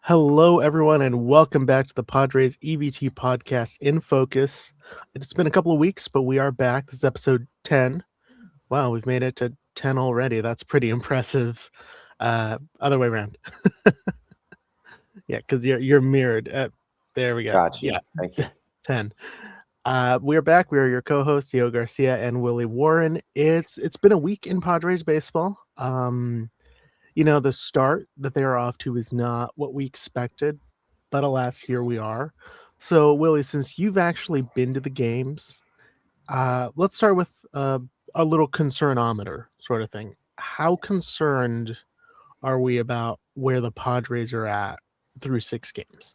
Hello, everyone, and welcome back to the Padres EVT Podcast in Focus. It's been a couple of weeks, but we are back. This is episode 10. Wow, we've made it to 10 already. That's pretty impressive. Other way around. Yeah, because you're mirrored. There we go. Got Yeah, you. Thank you. 10. We are back. We are your co-hosts, Garcia and Willy Warren. It's been a week in Padres baseball. The start that they are off to is not what we expected, but alas, here we are. So, Willie, since you've actually been to the games, let's start with a little concernometer sort of thing. How concerned are we about where the Padres are at through 6 games?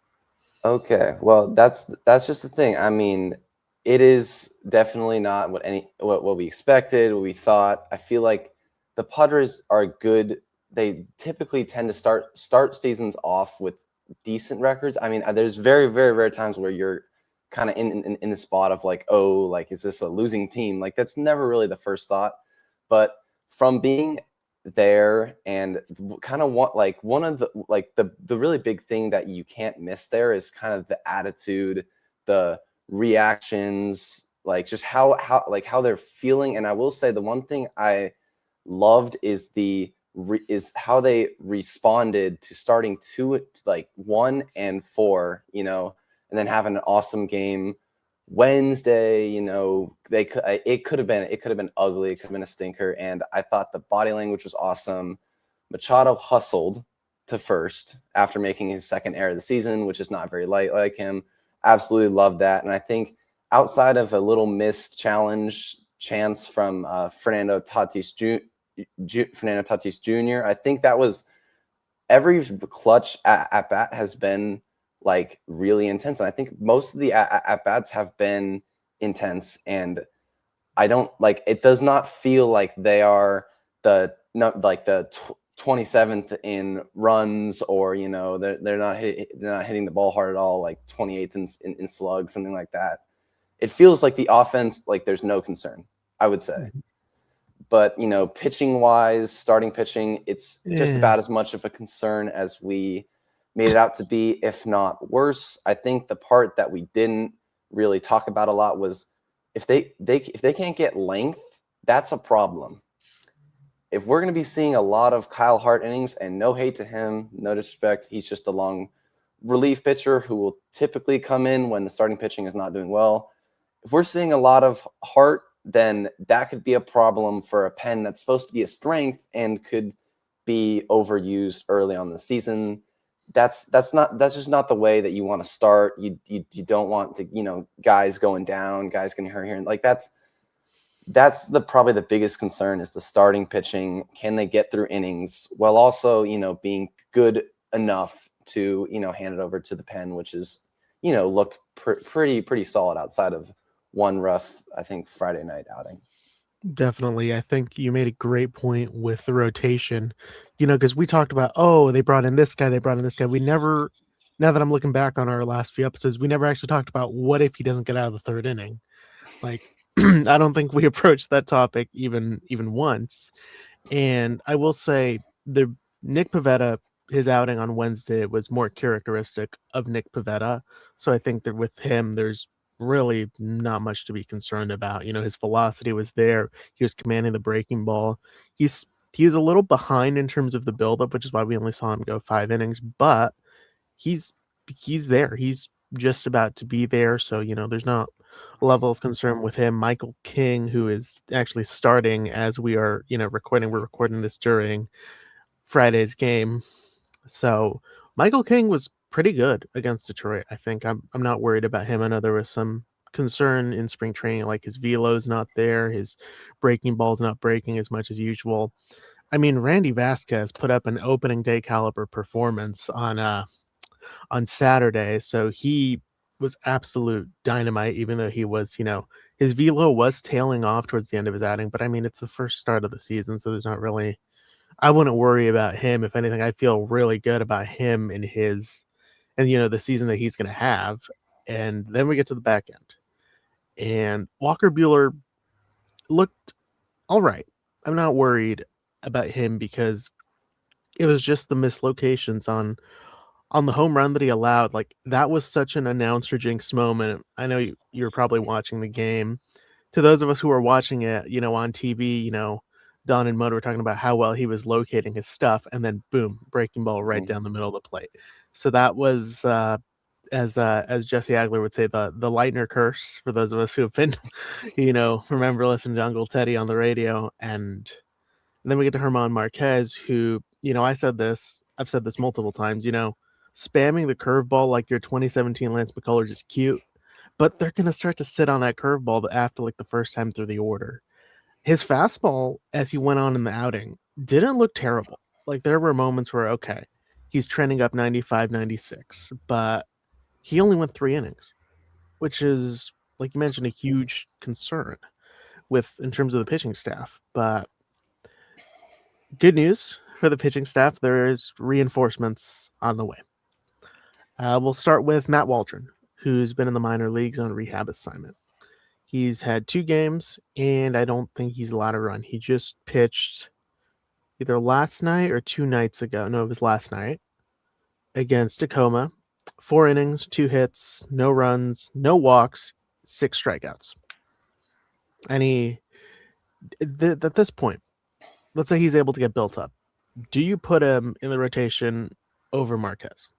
Okay, well, that's just the thing. I mean, it is definitely not what we expected, what we thought. I feel like the Padres are good. They typically tend to start seasons off with decent records. I mean, there's very, very rare times where you're kind of in the spot of like, oh, like, is this a losing team? Like, that's never really the first thought. But from being there and kind of one of the really big thing that you can't miss there is kind of the attitude, the reactions, like just how they're feeling. And I will say the one thing I loved is is how they responded to starting 1-4, and then having an awesome game Wednesday. It could have been ugly. It could have been a stinker. And I thought the body language was awesome. Machado hustled to first after making his second error of the season, which is not very light like him. Absolutely loved that. And I think outside of a little missed chance from Fernando Tatis Jr., I think that was every clutch at bat has been like really intense. And I think most of the at bats have been intense, and it does not feel like they are the 27th in runs, or they're not hitting the ball hard at all, like 28th in slugs, something like that. It feels like the offense, like there's no concern, I would say. But pitching wise, starting pitching, it's just about as much of a concern as we made it out to be, if not worse. I think the part that we didn't really talk about a lot was if they can't get length, that's a problem. If we're going to be seeing a lot of Kyle Hart innings, and no hate to him, no disrespect, he's just a long relief pitcher who will typically come in when the starting pitching is not doing well. If we're seeing a lot of Hart, then that could be a problem for a pen that's supposed to be a strength and could be overused early on the season. That's just not the way that you want to start. You don't want to, guys going down, guys getting hurt here. And like that's probably the biggest concern is the starting pitching. Can they get through innings while also, being good enough to, hand it over to the pen, which is, looked pretty solid outside of one rough, I think, Friday night outing. Definitely. I think you made a great point with the rotation, because we talked about, they brought in this guy, We never, now that I'm looking back on our last few episodes, we never actually talked about what if he doesn't get out of the third inning. Like, I don't think we approached that topic even once. And I will say the Nick Pivetta, his outing on Wednesday was more characteristic of Nick Pivetta. So I think that with him, there's really not much to be concerned about. His velocity was there. He was commanding the breaking ball. He's a little behind in terms of the buildup, which is why we only saw him go 5 innings, but he's there. He's just about to be there. So, there's not a level of concern with him. Michael King, who is actually starting as we are, recording. We're recording this during Friday's game. So Michael King was pretty good against Detroit. I think I'm not worried about him. I know there was some concern in spring training, like his velo's not there, his breaking ball's not breaking as much as usual. I mean, Randy Vasquez put up an opening day caliber performance on Saturday, so he was absolute dynamite, even though he was, his velo was tailing off towards the end of his outing. But I mean, it's the first start of the season, so there's not really, I wouldn't worry about him. If anything, I feel really good about him and the season that he's going to have. And then we get to the back end, and Walker Buehler looked all right. I'm not worried about him because it was just the mislocations on on the home run that he allowed, like that was such an announcer jinx moment. I know you were probably watching the game. To those of us who were watching it, on TV, Don and Mud were talking about how well he was locating his stuff, and then boom, breaking ball right down the middle of the plate. So that was as Jesse Agler would say, the Leitner curse for those of us who have been, remember listening to Uncle Teddy on the radio. And then we get to German Marquez, who, I've said this multiple times, spamming the curveball like your 2017 Lance McCullers is cute, but they're going to start to sit on that curveball after like the first time through the order. His fastball, as he went on in the outing, didn't look terrible. Like there were moments where, okay, he's trending up 95, 96, but he only went 3 innings, which is, like you mentioned, a huge concern in terms of the pitching staff. But good news for the pitching staff, there's reinforcements on the way. We'll start with Matt Waldron, who's been in the minor leagues on rehab assignment. He's had 2 games, and I don't think he's allowed to run. He just pitched either last night or 2 nights ago. No, it was last night against Tacoma. 4 innings, 2 hits, no runs, no walks, 6 strikeouts. And at this point, let's say he's able to get built up. Do you put him in the rotation over Marquez?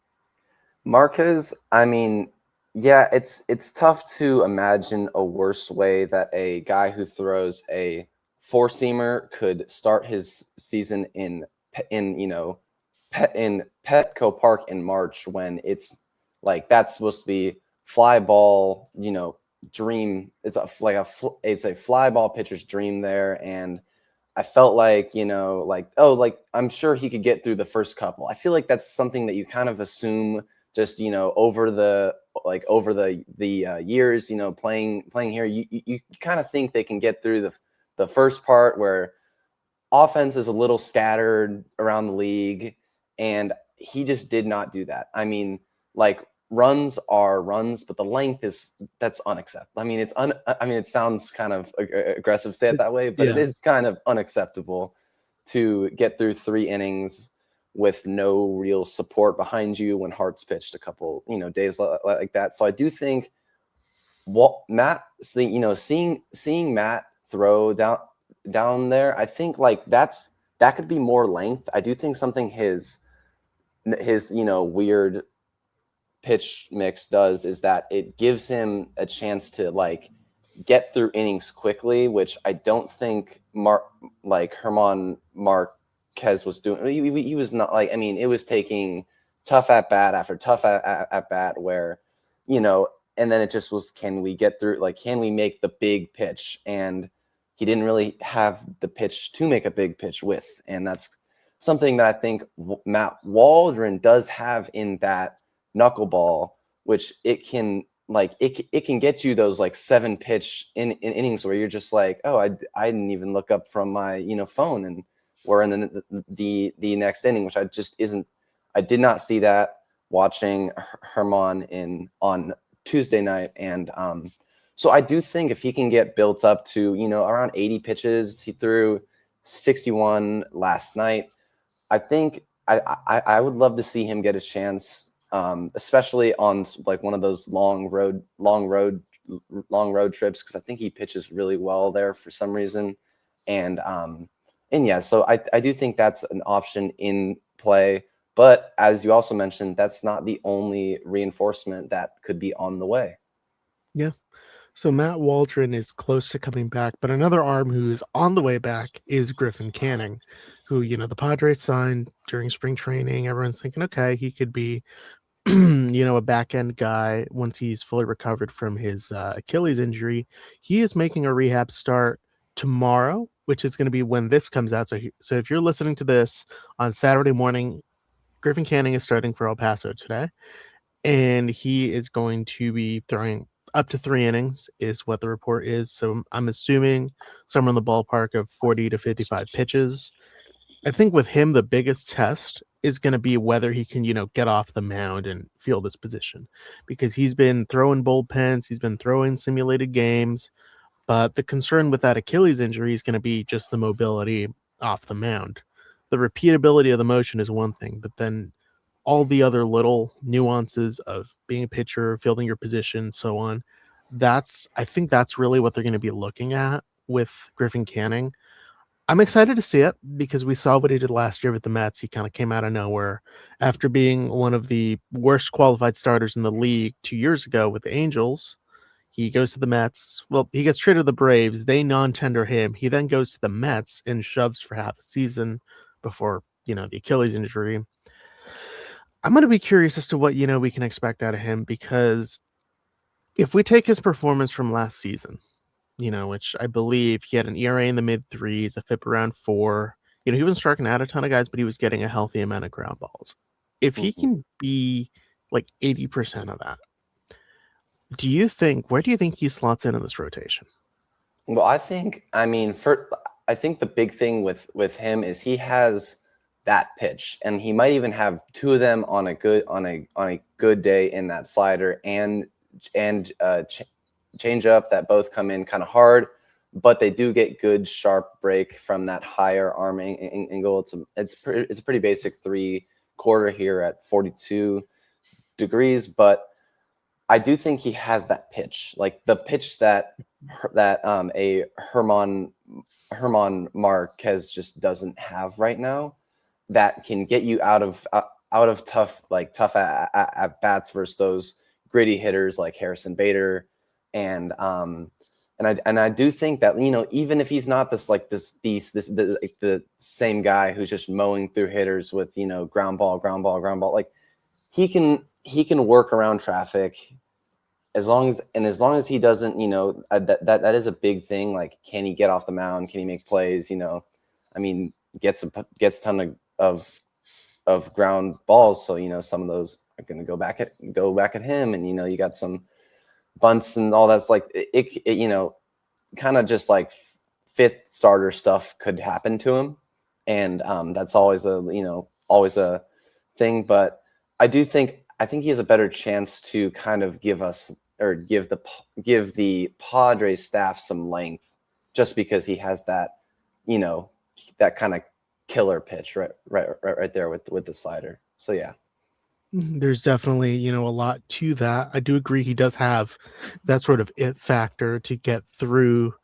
Marquez, I mean, yeah, it's tough to imagine a worse way that a guy who throws a 4-seamer could start his season in Petco Park in March, when it's like that's supposed to be fly ball, dream. It's a fly ball pitcher's dream there, and I felt like, I'm sure he could get through the first couple. I feel like that's something that you kind of assume just, over the years, playing here, you kind of think they can get through the first part where offense is a little scattered around the league, and he just did not do that. I mean, like, runs are runs, but the length that's unacceptable. I mean, it sounds kind of aggressive to say it that way, but It is kind of unacceptable to get through 3 innings with no real support behind you when Hart's pitched a couple, days like that. So I do think Matt, seeing Matt throw down there, I think like that could be more length. I do think something his weird pitch mix does is that it gives him a chance to like get through innings quickly, which I don't think German Marquez was doing. He was not like, I mean, it was taking tough at bat after tough at bat where, and then it just was, can we get through, like, can we make the big pitch? And he didn't really have the pitch to make a big pitch with. And that's something that I think Matt Waldron does have in that knuckleball, which it can get you those like 7 pitch in innings where you're just like, oh, I didn't even look up from my phone, and we're in the next inning, which I did not see that watching German on Tuesday night. And so I do think if he can get built up to around 80 pitches, he threw 61 last night, I think I would love to see him get a chance, especially on like one of those long road trips, because I think he pitches really well there for some reason. And yeah, so I do think that's an option in play. But as you also mentioned, that's not the only reinforcement that could be on the way. Yeah. So Matt Waldron is close to coming back, but another arm who's on the way back is Griffin Canning, who, the Padres signed during spring training. Everyone's thinking, okay, he could be, a back end guy once he's fully recovered from his Achilles injury. He is making a rehab start tomorrow, which is going to be when this comes out. So if you're listening to this on Saturday morning, Griffin Canning is starting for El Paso today, and he is going to be throwing up to 3 innings is what the report is. So I'm assuming somewhere in the ballpark of 40 to 55 pitches. I think with him, the biggest test is going to be whether he can, get off the mound and field this position, because he's been throwing bullpens, he's been throwing simulated games, but the concern with that Achilles injury is going to be just the mobility off the mound. The repeatability of the motion is one thing, but then all the other little nuances of being a pitcher, fielding your position, so on. I think that's really what they're going to be looking at with Griffin Canning. I'm excited to see it because we saw what he did last year with the Mets. He kind of came out of nowhere after being one of the worst qualified starters in the league 2 years ago with the Angels. He goes to the Mets. Well, he gets traded to the Braves. They non-tender him. He then goes to the Mets and shoves for half a season before, the Achilles injury. I'm going to be curious as to what, we can expect out of him, because if we take his performance from last season, which I believe he had an ERA in the mid threes, a FIP around 4. He wasn't striking out a ton of guys, but he was getting a healthy amount of ground balls. If he can be like 80% of that, where do you think he slots in this rotation? Well, I think the big thing with him is he has that pitch, and he might even have two of them on a good day in that slider and change up that both come in kind of hard, but they do get good sharp break from that higher arm angle. It's a pretty basic 3/4 here at 42 degrees, but I do think he has that pitch, like the pitch that a Herman Marquez just doesn't have right now, that can get you out of tough at bats versus those gritty hitters like Harrison Bader. And I do think that, even if he's not the same guy who's just mowing through hitters with, ground ball, like he can work around traffic as long as he doesn't, that is a big thing. Like, can he get off the mound? Can he make plays? Gets a ton of ground balls. So, some of those are going to go back at him. And, you got some bunts and all that's like it kind of just like fifth starter stuff could happen to him, and that's always a thing. But I think he has a better chance to kind of give the Padres staff some length, just because he has that that kind of killer pitch right there with the slider. So yeah. There's definitely, a lot to that. I do agree he does have that sort of it factor to get through,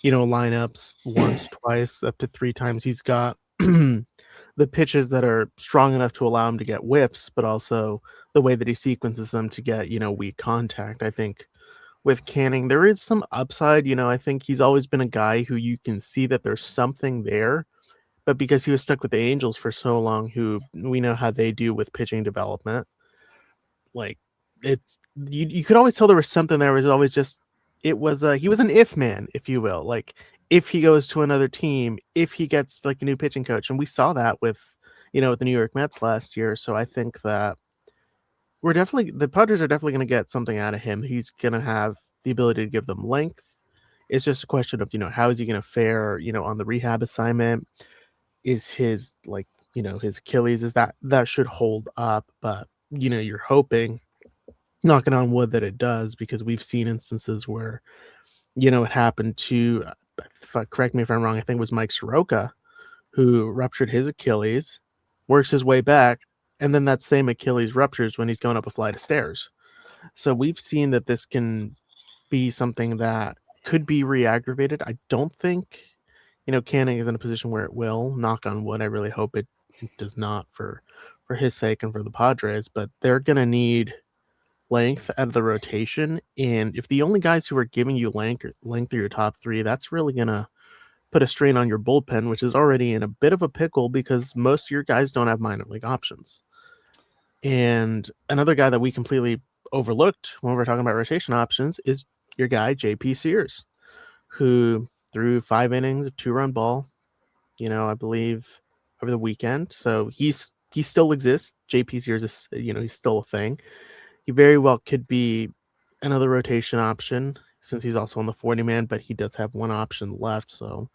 lineups once, twice, up to 3 times. He's got the pitches that are strong enough to allow him to get whiffs, but also the way that he sequences them to get, weak contact. I think with Canning, there is some upside. I think he's always been a guy who you can see that there's something there. But because he was stuck with the Angels for so long, who we know how they do with pitching development, like it's you could always tell there was something there. It was always just he was an if man, if you will. Like, if he goes to another team, if he gets like a new pitching coach, and we saw that with with the New York Mets last year. So I think that the Padres are definitely going to get something out of him. He's going to have the ability to give them length. It's just a question of how is he going to fare on the rehab assignment. Is his his Achilles, is that should hold up, but you're hoping, knocking on wood, that it does, because we've seen instances where it happened to, correct me if I'm wrong, I think it was Mike Soroka, who ruptured his Achilles, works his way back, and then that same Achilles ruptures when he's going up a flight of stairs. So we've seen that this can be something that could be re-aggravated. I don't think Canning is in a position where it will. Knock on wood. I really hope it does not, for his sake and for the Padres. But they're going to need length out of the rotation. And if the only guys who are giving you length are your top 3, that's really going to put a strain on your bullpen, which is already in a bit of a pickle because most of your guys don't have minor league options. And another guy that we completely overlooked when we're talking about rotation options is your guy, JP Sears, who threw 5 innings of 2-run ball, I believe over the weekend. So he still exists. JP Sears is, he's still a thing. He very well could be another rotation option since he's also on the 40-man, but he does have one option left. So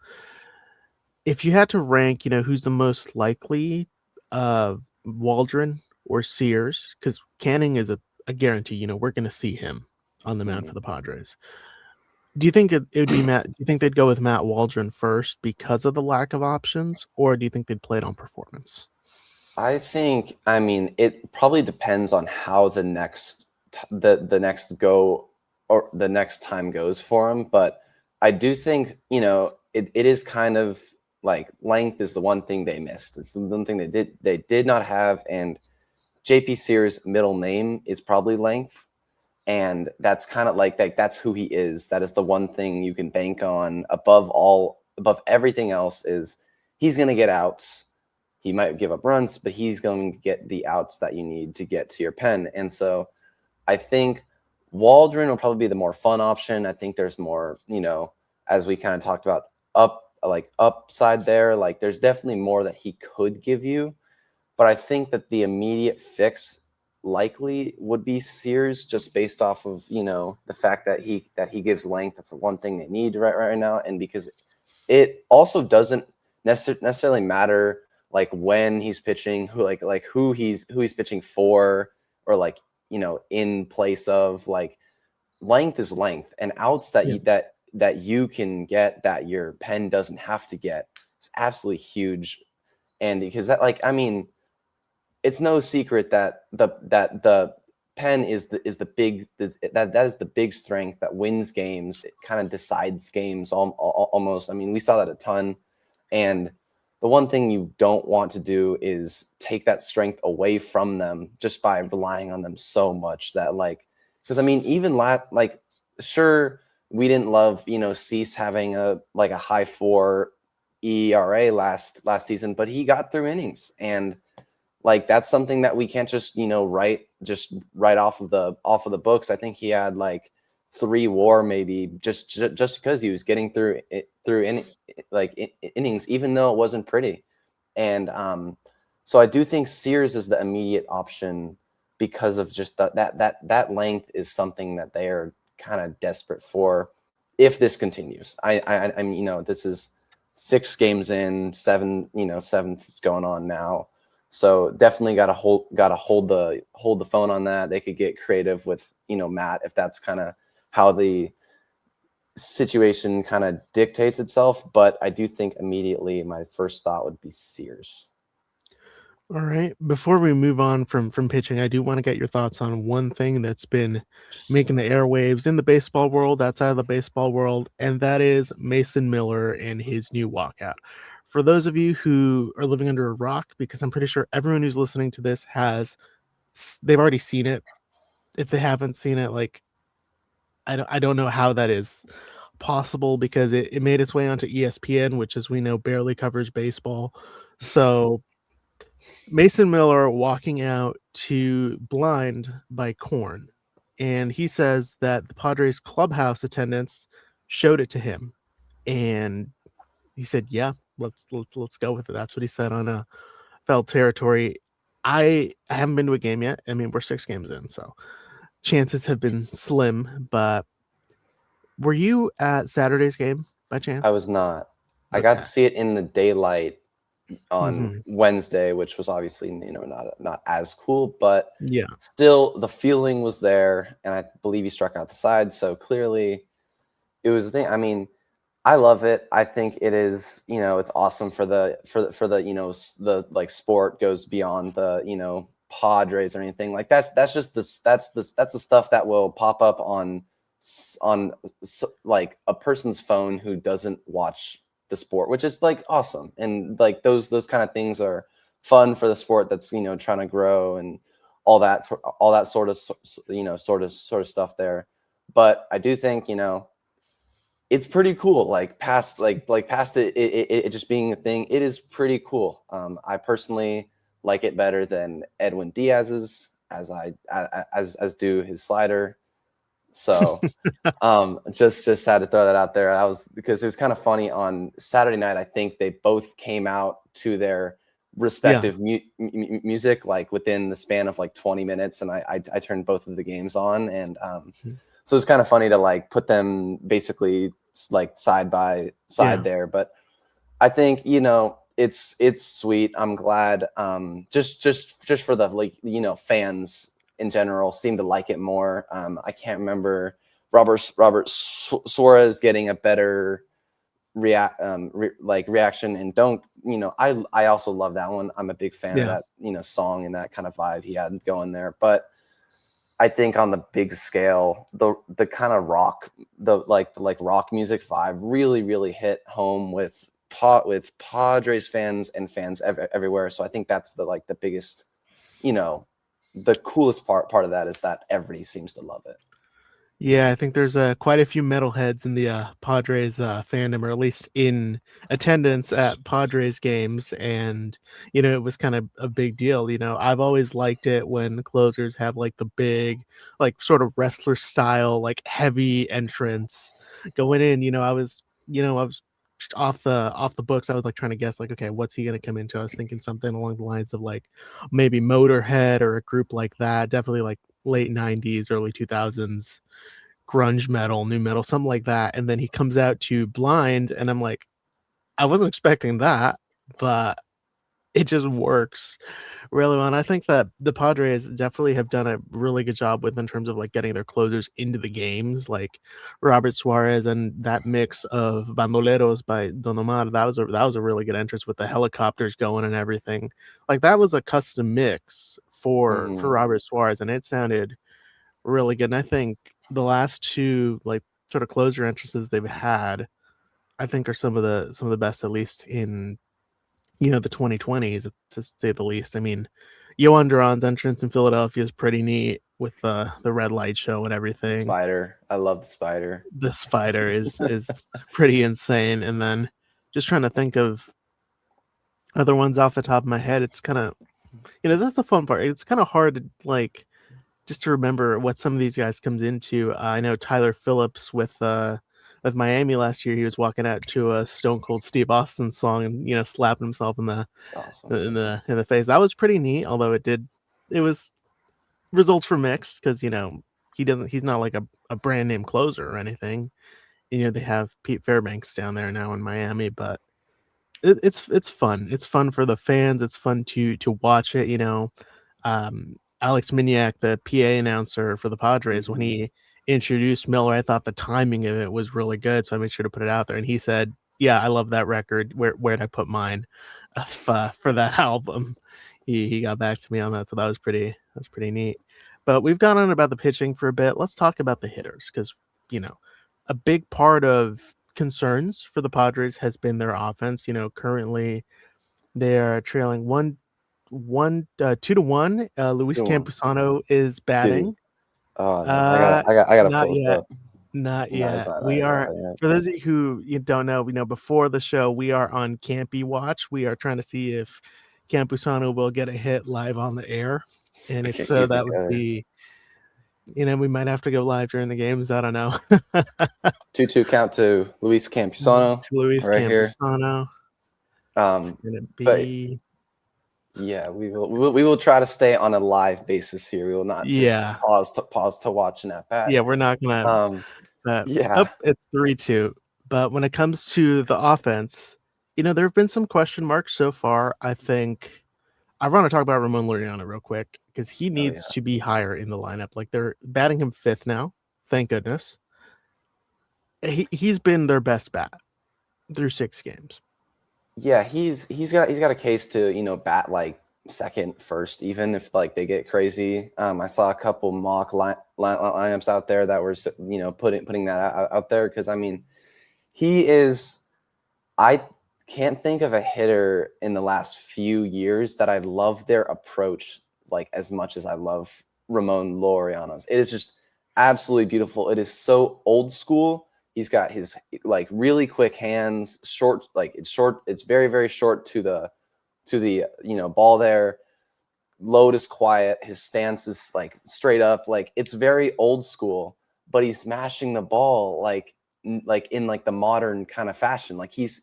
if you had to rank, who's the most likely of Waldron or Sears, because Canning is a guarantee, we're going to see him on the mound for the Padres. Do you think it would be Matt? Do you think they'd go with Matt Waldron first because of the lack of options, or do you think they'd play it on performance? I think, I mean, it probably depends on how the next the next time goes for him. But I do think, it is kind of like length is the one thing they missed. It's the one thing they did not have. And JP Sears' middle name is probably length. And that's kind of like that's who he is. That is the one thing you can bank on above everything else is he's going to get outs. He might give up runs, but he's going to get the outs that you need to get to your pen. And so I think Waldron will probably be the more fun option. I think there's more, as we kind of talked about upside there. Like there's definitely more that he could give you. But I think that the immediate fix likely would be Sears, just based off of the fact that he gives length. That's the one thing they need right now, and because it also doesn't necessarily matter like when he's pitching, who he's pitching for, or in place of. Like length is length, and outs that you can get that your pen doesn't have to get is absolutely huge. And because that, it's no secret that the pen is the big strength that wins games. It kind of decides games almost. I mean, we saw that a ton. And the one thing you don't want to do is take that strength away from them just by relying on them so much that because I mean, even sure, we didn't love, Cease having a high 4 ERA last season, but he got through innings. And that's something that we can't just write off of the books. I think he had 3 WAR maybe just because he was getting through innings, even though it wasn't pretty. And so I do think Sears is the immediate option because of just that length is something that they are kind of desperate for if this continues. I mean, this is 6 games in, 7th is going on now. So definitely got to hold the phone on that. They could get creative with, Matt, if that's kind of how the situation kind of dictates itself. But I do think immediately my first thought would be Sears. All right. Before we move on from pitching, I do want to get your thoughts on one thing that's been making the airwaves in the baseball world, outside of the baseball world, and that is Mason Miller and his new walkout. For those of you who are living under a rock, because I'm pretty sure everyone who's listening to this they've already seen it. If they haven't seen it, I don't know how that is possible, because it made its way onto ESPN, which, as we know, barely covers baseball. So Mason Miller walking out to Blind by Korn, and he says that the Padres clubhouse attendants showed it to him, and he said, "Yeah, let's go with it." That's what he said on Feld Territory. I haven't been to a game yet. I mean, we're 6 games in, so chances have been slim. But were you at Saturday's game by chance? I was not. Okay. I got to see it in the daylight on Wednesday, which was obviously not as cool, but yeah, still the feeling was there, and I believe he struck out the side, so clearly it was a thing. I mean, I love it. I think it is, it's awesome for the the sport goes beyond the Padres or anything. That's the stuff that will pop up on a person's phone who doesn't watch the sport, which is awesome. And those kind of things are fun for the sport that's trying to grow and all that sort of stuff there. But I do think it's pretty cool. Past it just being a thing, it is pretty cool. I personally like it better than Edwin Diaz's, as do his slider. So just had to throw that out there. Because it was kind of funny on Saturday night. I think they both came out to their respective music within the span of 20 minutes, and I turned both of the games on, and so it's kind of funny to put them basically side by side there. But I think it's sweet. I'm glad. Just for the fans in general seem to like it more. I can't remember Robert Suarez getting a better reaction. And don't, I also love that one. I'm a big fan of Yeah. that, song and that kind of vibe he had going there. But I think on the big scale, the kind of rock, the rock music vibe really, really hit home with Padres fans and fans everywhere. So I think that's the biggest, the coolest part of that is that everybody seems to love it. Yeah, I think there's quite a few metalheads in the Padres fandom, or at least in attendance at Padres games, and it was kind of a big deal. I've always liked it when closers have like the big, like sort of wrestler style, like heavy entrance going in. I was off the books. I was like trying to guess, like, okay, what's he gonna come into? I was thinking something along the lines of like maybe Motorhead or a group like that. Definitely like late '90s, early 2000s grunge metal, new metal, something like that. And then he comes out to Blind, and I'm like, I wasn't expecting that, but it just works really well. And I think that the Padres definitely have done a really good job with in terms of like getting their closers into the games, like Robert Suarez and that mix of Bandoleros by Don Omar. That was a really good entrance with the helicopters going and everything. Like that was a custom mix for Robert Suarez, and it sounded really good. And I think the last two like sort of closer entrances they've had, I think are some of the best, at least in the 2020s, to say the least. I mean, Yohan Duran's entrance in Philadelphia is pretty neat with the red light show and everything. Spider, I love the spider. The spider is pretty insane. And then just trying to think of other ones off the top of my head, it's kind of that's the fun part. It's kind of hard to like just to remember what some of these guys comes into. I know Tyler Phillips with Miami last year. He was walking out to a Stone Cold Steve Austin song and slapping himself in the face. That was pretty neat. Although it was results were mixed because he's not like a brand name closer or anything. They have Pete Fairbanks down there now in Miami, but it's fun. It's fun for the fans. It's fun to watch it. Alex Miniak, the PA announcer for the Padres, when he introduced Miller, I thought the timing of it was really good, so I made sure to put it out there. And he said, "Yeah, I love that record. Where'd I put mine for that album?" He got back to me on that, so that was pretty neat. But we've gone on about the pitching for a bit. Let's talk about the hitters, because a big part of concerns for the Padres has been their offense. Currently they are trailing 2-1. Luis Campusano is batting. Oh, no. I gotta not pull this yet. up. Not No, yet. not We are, yet. for those of you who don't know, before the show, we are on Campy Watch. We are trying to see if Campusano will get a hit live on the air, and if so, that would be, we might have to go live during the games. I don't know. 2-2 count to Luis Campusano. Luis right Campusano. Here. It's gonna be. Yeah, we will try to stay on a live basis here. We will not just pause to watch an at bat. Yeah, we're not gonna. It's 3-2. But when it comes to the offense, there have been some question marks so far. I think I want to talk about Ramon Laureano real quick because he needs to be higher in the lineup. Like they're batting him 5th now. Thank goodness. He's been their best bat through 6 games. Yeah, he's got a case to bat like 2nd, 1st, even if like they get crazy. I saw a couple mock lineups out there that were putting that out there because I mean he is. I can't think of a hitter in the last few years that I love their approach like as much as I love Ramon Laureano's. It is just absolutely beautiful. It is so old school. He's got his like really quick hands, short, like it's short. It's very, very short to the ball there. Load is quiet. His stance is like straight up. Like it's very old school, but he's smashing the ball like in like the modern kind of fashion. Like he's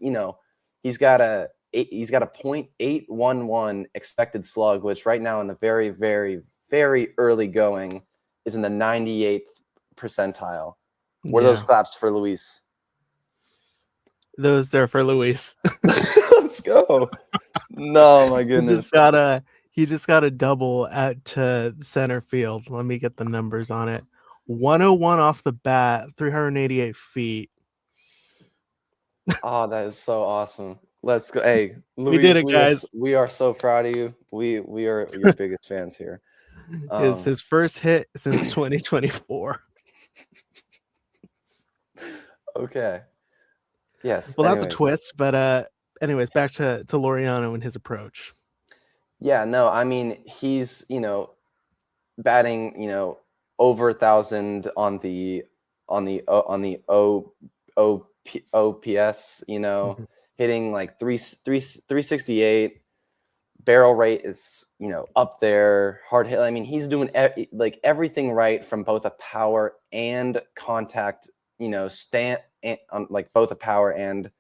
got a .811 expected slug, which right now in the very, very, very early going is in the 98th percentile. Were those claps for Luis? Those there for Luis. Let's go. No, my goodness. He just got a double out to center field. Let me get the numbers on it. 101 off the bat, 388 feet. Oh, that is so awesome. Let's go. Hey, We did Luis, it, guys. we are so proud of you. We are your biggest fans here. His first hit since 2024. Okay. Yes. Well, that's a Anyways. twist, but anyways, back to Laureano and his approach. Yeah, no, I mean, he's, batting, over 1,000 on the OPS, Mhm. hitting like 368. Barrel rate is, up there. Hard hit. I mean, he's doing like everything right from both a power and contact, stand on like both a power and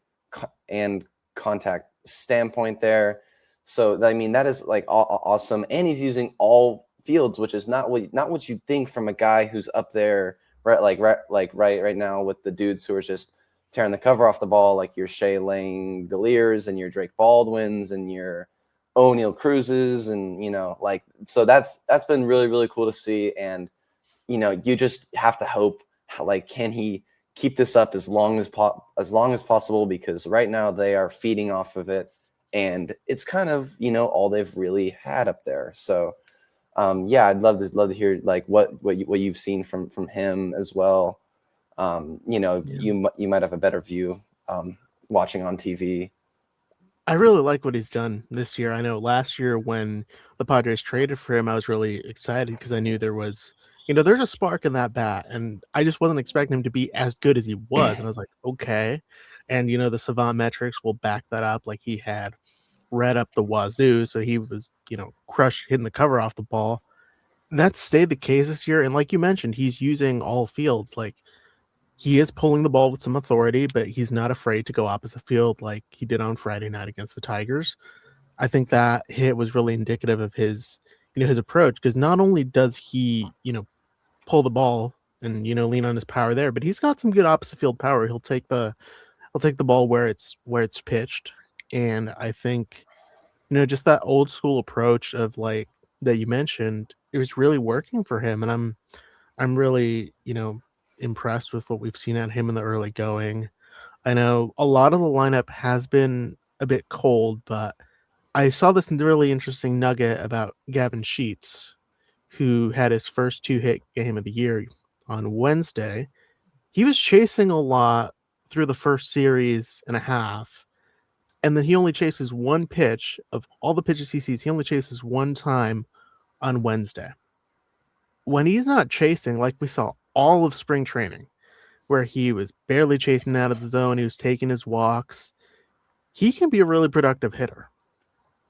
contact standpoint there. So I mean, that is like awesome, and he's using all fields, which is not what you'd think from a guy who's up there, right? Right now with the dudes who are just tearing the cover off the ball, like your Shea Lang Galeers and your Drake Baldwins and your O'Neal Cruzes, and so that's been really really cool to see, and you just have to hope, like, can he keep this up as long as possible, because right now they are feeding off of it, and it's kind of all they've really had up there. So yeah, I'd love to hear like what you've seen from him as well. Yeah. You might have a better view watching on TV. I really like what he's done this year. I know last year when the Padres traded for him, I was really excited because I knew there was, there's a spark in that bat, and I just wasn't expecting him to be as good as he was. And I was like, okay. And, the Savant metrics will back that up. Like he had red up the wazoo. So he was, hitting the cover off the ball. That stayed the case this year. And like you mentioned, he's using all fields. Like he is pulling the ball with some authority, but he's not afraid to go opposite field like he did on Friday night against the Tigers. I think that hit was really indicative of his, his approach, because not only does he, pull the ball and lean on his power there, but he's got some good opposite field power. He'll take the ball where it's pitched, and I think just that old school approach of like that you mentioned, it was really working for him, and I'm really impressed with what we've seen at him in the early going. I know a lot of the lineup has been a bit cold, but I saw this really interesting nugget about Gavin Sheets, who had his first 2-hit game of the year on Wednesday. He was chasing a lot through the first series and a half, and then he only chases one pitch. Of all the pitches he sees, he only chases one time on Wednesday. When he's not chasing, like we saw all of spring training, where he was barely chasing out of the zone, he was taking his walks, he can be a really productive hitter.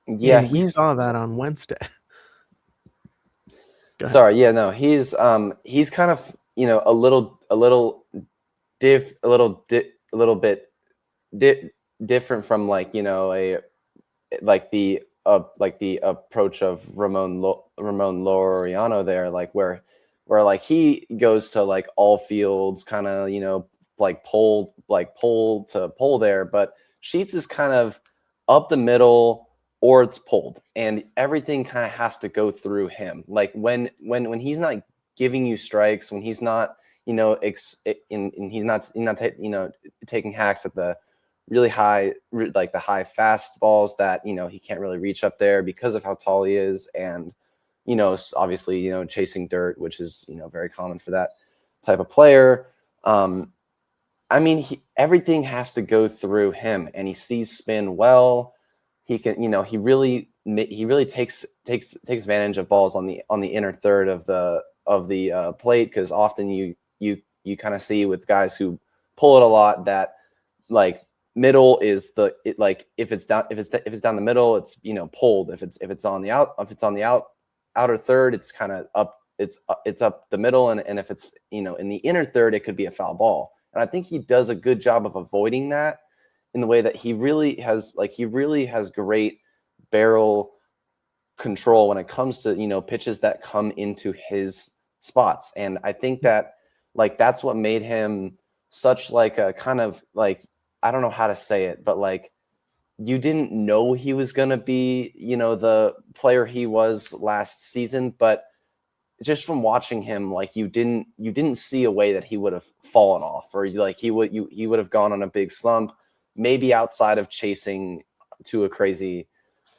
Yeah, And we saw that on Wednesday. Sorry, yeah, no, he's kind of a little bit different from like the approach of Ramon Laureano there, like where like he goes to like all fields, kind of like pole to pole there, but Sheets is kind of up the middle, or it's pulled, and everything kind of has to go through him. Like when he's not giving you strikes, when he's not he's not taking hacks at the really high, like the high fastballs that he can't really reach up there because of how tall he is, and obviously chasing dirt, which is very common for that type of player. I mean, everything has to go through him, and he sees spin well. He can, he really takes advantage of balls on the inner third of the plate, because often you kind of see with guys who pull it a lot that like middle is like if it's down the middle, it's pulled. If it's on the outer third, it's kind of up. It's up the middle, and if it's in the inner third, it could be a foul ball. And I think he does a good job of avoiding that, in the way that he really has great barrel control when it comes to pitches that come into his spots. And I think that like that's what made him such like a kind of like, I don't know how to say it, but like you didn't know he was going to be the player he was last season, but just from watching him, like you didn't see a way that he would have fallen off, or like he would have gone on a big slump. maybe outside of chasing to a crazy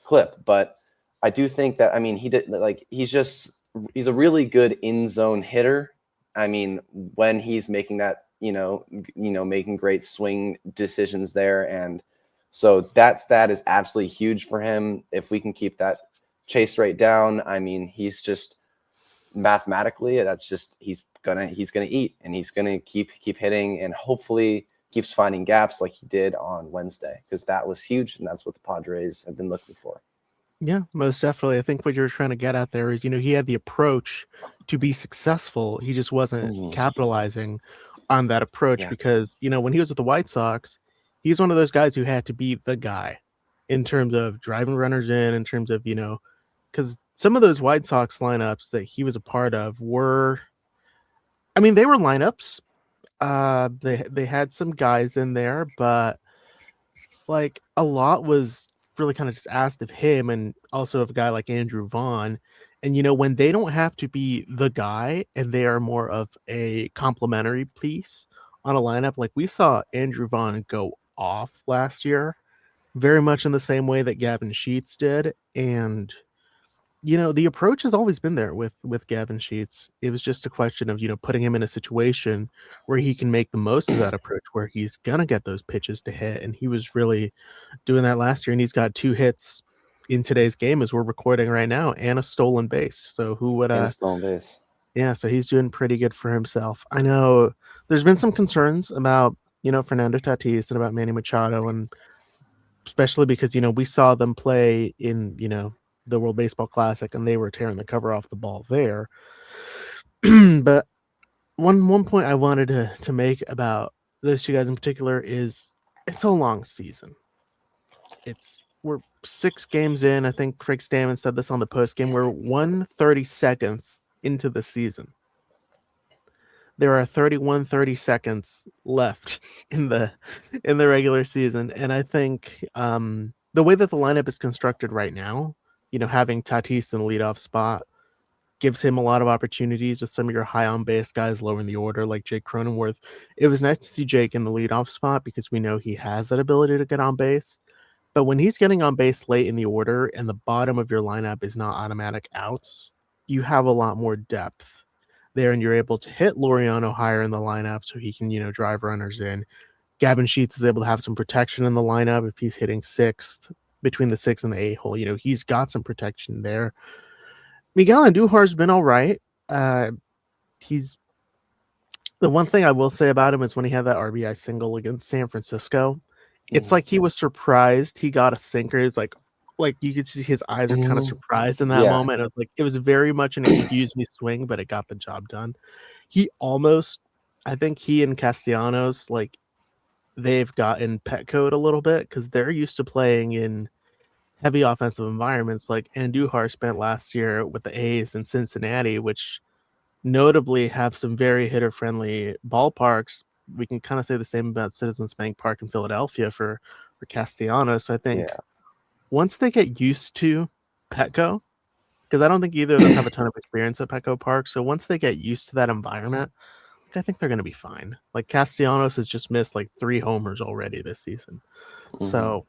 clip. But I do think that, I mean, he's a really good in zone hitter. I mean, when he's making that, making great swing decisions there. And so that stat is absolutely huge for him. If we can keep that chase rate down, I mean, he's just mathematically, he's gonna eat, and he's gonna keep hitting, and hopefully keeps finding gaps like he did on Wednesday, because that was huge, and that's what the Padres have been looking for. Yeah, most definitely. I think what you're trying to get at there is, he had the approach to be successful. He just wasn't capitalizing on that approach because, when he was with the White Sox, he's one of those guys who had to be the guy in terms of driving runners in terms of, because some of those White Sox lineups that he was a part of were, they were lineups. They had some guys in there, but like a lot was really kind of just asked of him, and also of a guy like Andrew Vaughn. And when they don't have to be the guy and they are more of a complementary piece on a lineup, like we saw Andrew Vaughn go off last year, very much in the same way that Gavin Sheets did. And the approach has always been there with Gavin Sheets. It was just a question of, putting him in a situation where he can make the most of that approach, where he's going to get those pitches to hit. And he was really doing that last year. And he's got 2 hits in today's game as we're recording right now, and a stolen base. So who would a stolen base? Yeah, so he's doing pretty good for himself. I know there's been some concerns about, Fernando Tatis and about Manny Machado, and especially because, we saw them play in, the World Baseball Classic, and they were tearing the cover off the ball there. But one point I wanted to make about those 2 guys in particular is it's a long season. We're 6 games in. I think Craig Stammen said this on the post game. We're 1/32nd into the season. There are 30 seconds left in the regular season, and I think the way that the lineup is constructed right now, having Tatis in the leadoff spot gives him a lot of opportunities with some of your high on base guys lower in the order, like Jake Cronenworth. It was nice to see Jake in the leadoff spot because we know he has that ability to get on base. But when he's getting on base late in the order and the bottom of your lineup is not automatic outs, you have a lot more depth there, and you're able to hit Laureano higher in the lineup so he can, drive runners in. Gavin Sheets is able to have some protection in the lineup if he's hitting 6th, between the 6 and the 8 hole. He's got some protection there. Miguel Andujar's been all right. He's the one thing I will say about him is when he had that RBI single against San Francisco, it's like he was surprised he got a sinker. It's like you could see his eyes are kind of surprised in that moment. It was very much an excuse me swing, but it got the job done. I think he and Castellanos, they've gotten Petco'd a little bit because they're used to playing in heavy offensive environments. Like Andujar spent last year with the A's in Cincinnati, which notably have some very hitter-friendly ballparks. We can kind of say the same about Citizens Bank Park in Philadelphia for Castellanos. So I think once they get used to Petco, because I don't think either of them have a ton of experience at Petco Park, so once they get used to that environment, I think they're going to be fine. Like Castellanos has just missed 3 homers already this season. So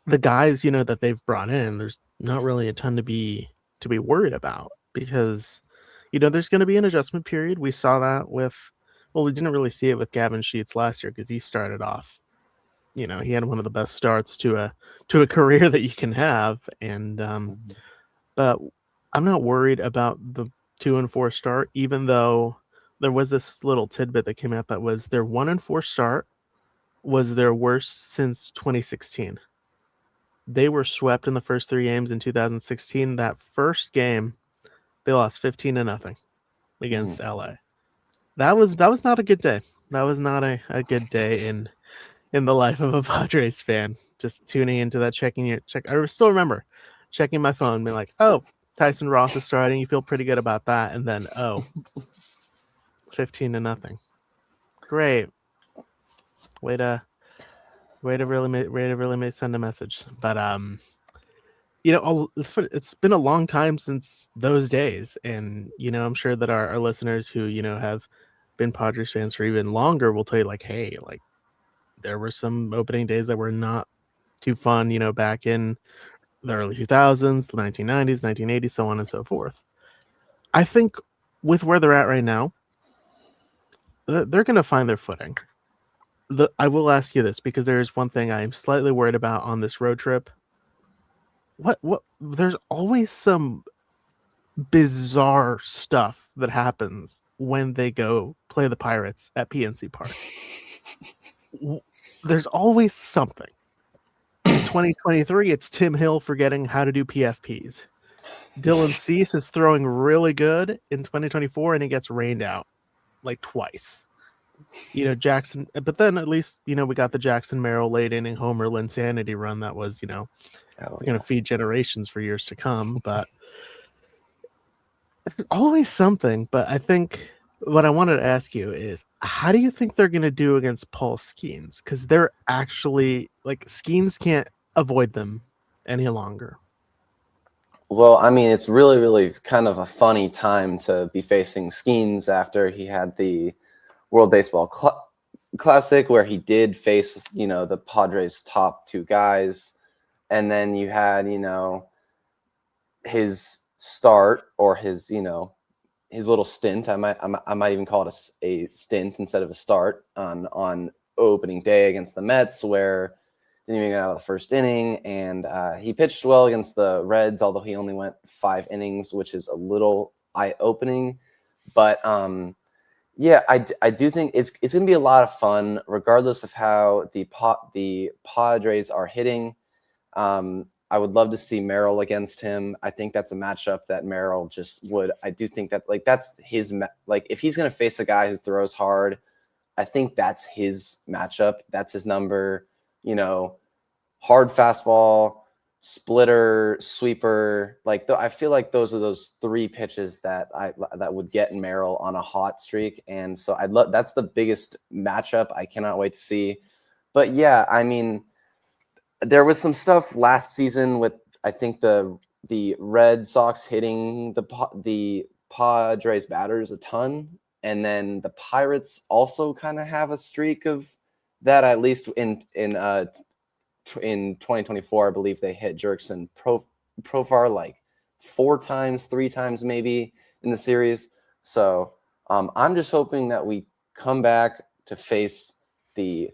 the guys, that they've brought in, there's not really a ton to be worried about because, there's going to be an adjustment period. We saw that we didn't really see it with Gavin Sheets last year because he started off, he had one of the best starts to a career that you can have. And, but I'm not worried about the 2-4 start, even though there was this little tidbit that came out that was their 1-4 start was their worst since 2016. They were swept in the first 3 games in 2016. That first game, they lost 15-0 against LA. That was not a good day. That was not a good day in the life of a Padres fan. Just tuning into that, I still remember checking my phone, being like, "Oh, Tyson Ross is starting. You feel pretty good about that." And then, 15-0. Great. Way to really send a message. But it's been a long time since those days, and I'm sure that our listeners who have been Padres fans for even longer will tell you hey, there were some opening days that were not too fun, back in the early 2000s, the 1990s, 1980s, so on and so forth. I think with where they're at right now, they're going to find their footing. I will ask you this, because there's one thing I'm slightly worried about on this road trip. What there's always some bizarre stuff that happens when they go play the Pirates at PNC Park. There's always something. In 2023, it's Tim Hill forgetting how to do PFPs. Dylan Cease is throwing really good in 2024, and he gets rained out like twice. Jackson, but then at least, we got the Jackson Merrill late inning homer Linsanity run that was, going to feed generations for years to come. But always something. But I think what I wanted to ask you is, how do you think they're going to do against Paul Skeens? Because they're actually, Skeens can't avoid them any longer. Well, I mean, it's really, really kind of a funny time to be facing Skeens after he had the World Baseball Classic, where he did face, the Padres' top two guys. And then you had, his start, or his, his little stint. I might even call it a stint instead of a start on opening day against the Mets, where didn't even get out of the first inning, and he pitched well against the Reds, although he only went 5 innings, which is a little eye-opening. But yeah, I do think it's going to be a lot of fun, regardless of how the Padres are hitting. I would love to see Merrill against him. I think that's a matchup that Merrill just would. I do think that that's his if he's going to face a guy who throws hard, I think that's his matchup. That's his number. Hard fastball, splitter, sweeper. I feel like those are those 3 pitches that would get Merrill on a hot streak. And so that's the biggest matchup I cannot wait to see. But yeah, I mean, there was some stuff last season with, I think, the Red Sox hitting the Padres batters a ton. And then the Pirates also kind of have a streak of that, at least in 2024, I believe they hit Jurickson Profar 4 times, 3 times maybe in the series. So I'm just hoping that we come back to face the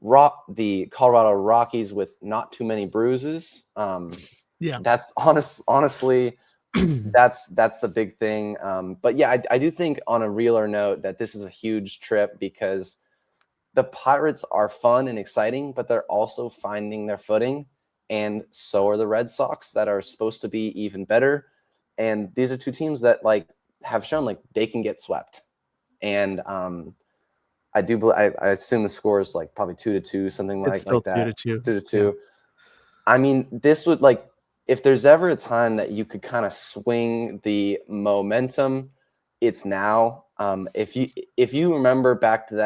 Colorado Rockies with not too many bruises. Yeah, that's honestly, that's the big thing. But yeah, I do think, on a realer note, that this is a huge trip, because the Pirates are fun and exciting, but they're also finding their footing. And so are the Red Sox, that are supposed to be even better. And these are 2 teams that have shown they can get swept. And I assume the score is probably 2-2, something like that. 2-2. 2-2. Yeah. I mean, this would if there's ever a time that you could kind of swing the momentum, it's now. If you remember back to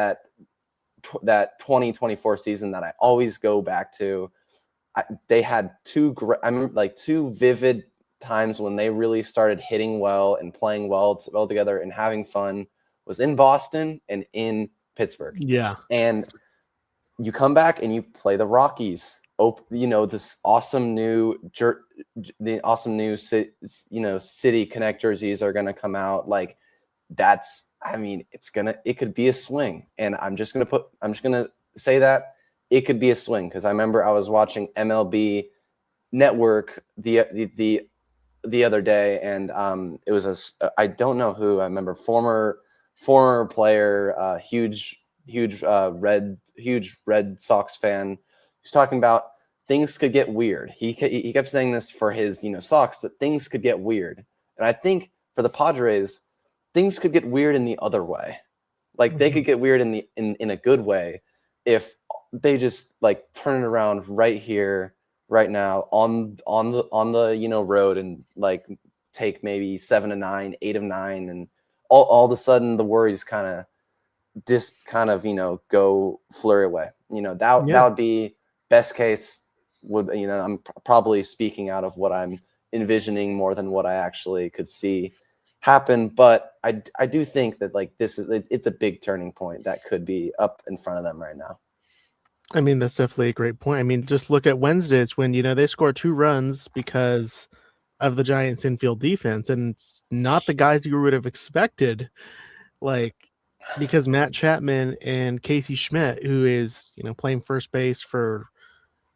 that 2024 season that I always go back to, they had 2 vivid times when they really started hitting well and playing well together and having fun, was in Boston and in Pittsburgh. Yeah. And you come back and you play the Rockies. This awesome new City Connect jerseys are going to come out. It could be a swing. And I'm just going to say that it could be a swing, because I remember I was watching MLB Network the other day, and it was I don't know who. I remember former player, huge Red Sox fan. He's talking about things could get weird. He kept saying this for his Sox, that things could get weird. And I think for the Padres, things could get weird in the other way. They could get weird in a good way if they just turn it around right here, right now, on the road, and take maybe 7-9, 8-9, and all of a sudden the worries kind of go flurry away. That would be best case. I'm probably speaking out of what I'm envisioning more than what I actually could see happen, but I do think that it's a big turning point that could be up in front of them right now. I mean, that's definitely a great point. I mean, just look at Wednesdays when, they score 2 runs because of the Giants' infield defense, and it's not the guys you would have expected, like, because Matt Chapman and Casey Schmidt, who is, playing first base for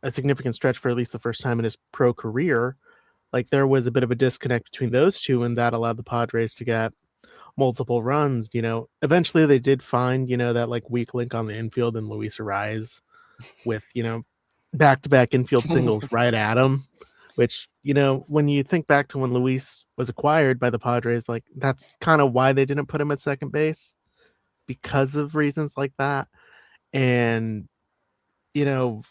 a significant stretch for at least the first time in his pro career, like, there was a bit of a disconnect between those two, and that allowed the Padres to get multiple runs. Eventually they did find, that, like, weak link on the infield in Luis Arraez with, back-to-back infield singles right at him, which, when you think back to when Luis was acquired by the Padres, like, that's kind of why they didn't put him at second base, because of reasons like that. And,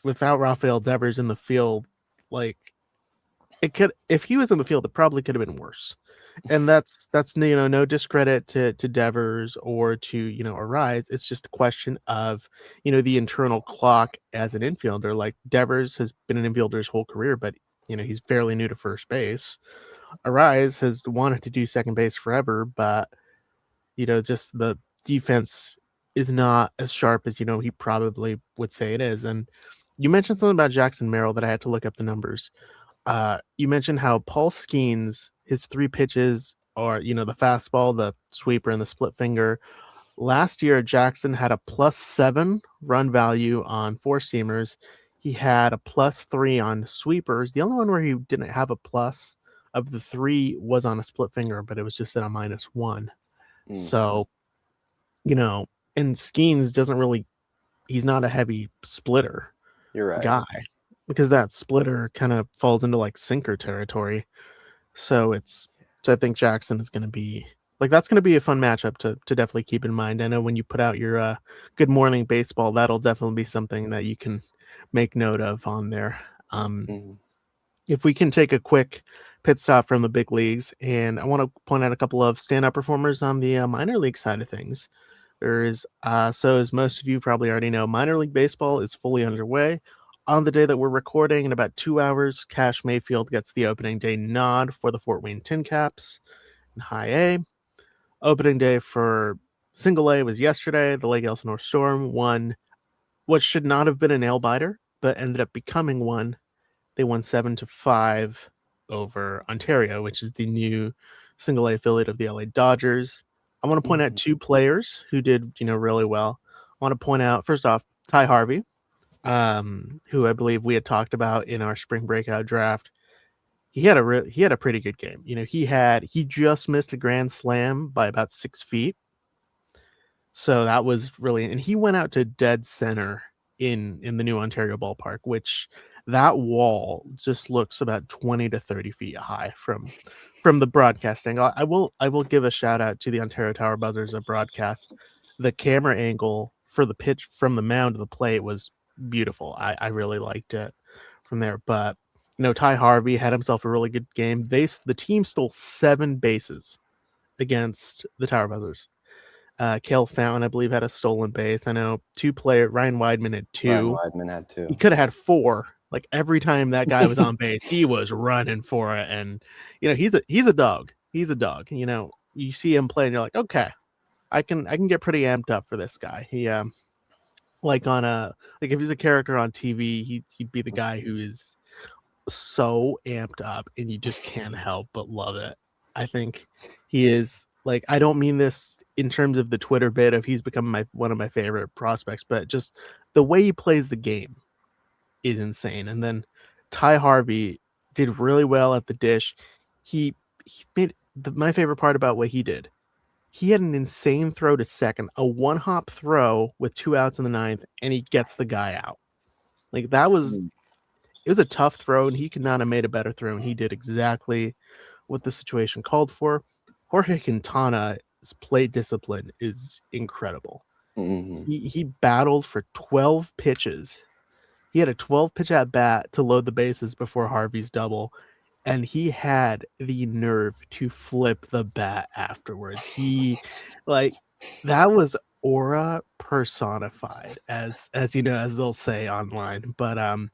without Rafael Devers in the field, like, if he was in the field, it probably could have been worse. And that's no discredit to Devers or to Arise. It's just a question of the internal clock as an infielder. Like, Devers has been an infielder his whole career, but he's fairly new to first base. Arise has wanted to do second base forever, but just the defense is not as sharp as he probably would say it is. And you mentioned something about Jackson Merrill that I had to look up the numbers. You mentioned how Paul Skeens, his 3 pitches are, the fastball, the sweeper, and the split finger. Last year, Jackson had a +7 run value on 4-seamers. He had a +3 on sweepers. The only one where he didn't have a plus of the 3 was on a split finger, but it was just at a -1. So, and Skeens doesn't really, he's not a heavy splitter You're right. guy, because that splitter kind of falls into like sinker territory. So I think Jackson is going to be like, that's going to be a fun matchup to definitely keep in mind. I know when you put out your Good Morning Baseball, that'll definitely be something that you can make note of on there. If we can take a quick pit stop from the big leagues, and I want to point out a couple of standout performers on the minor league side of things. There is, so as most of you probably already know, minor league baseball is fully underway. On the day that we're recording, in about 2 hours, Cash Mayfield gets the opening day nod for the Fort Wayne Tin Caps in High A. Opening day for Single A was yesterday. The Lake Elsinore Storm won what should not have been a nail biter, but ended up becoming one. They won 7-5 over Ontario, which is the new Single A affiliate of the LA Dodgers. I want to point out 2 players who did, really well. I want to point out, first off, Ty Harvey, who I believe we had talked about in our spring breakout draft. He had a pretty good game. He just missed a grand slam by about 6 feet. So that was really, and he went out to dead center in the new Ontario ballpark, which that wall just looks about 20 to 30 feet high from the broadcast angle. I will give a shout out to the Ontario Tower Buzzers of broadcast. The camera angle for the pitch from the mound to the plate was beautiful. I really liked it from there. But Ty Harvey had himself a really good game. The team stole 7 bases against the Tower Buzzers. Cale Fountain, I believe, had a stolen base. I know Ryan Weidman had 2. He could have had 4. Like, every time that guy was on base, he was running for it. And, he's a dog. He's a dog. You see him play and you're like, okay, I can get pretty amped up for this guy. He, like if he's a character on TV, he'd be the guy who is so amped up and you just can't help but love it. I think he is, like, I don't mean this in terms of the Twitter bit of he's become one of my favorite prospects, but just the way he plays the game is insane. And then Ty Harvey did really well at the dish. He made my favorite part about what he did. He had an insane throw to second, a 1-hop throw with 2 outs in the 9th, and he gets the guy out. Like, it was a tough throw, and he could not have made a better throw, and he did exactly what the situation called for. Jorge Quintana's plate discipline is incredible. He battled for 12 pitches. He had a 12-pitch at bat to load the bases before Harvey's double, and he had the nerve to flip the bat afterwards. That was aura personified, as they'll say online. But I'm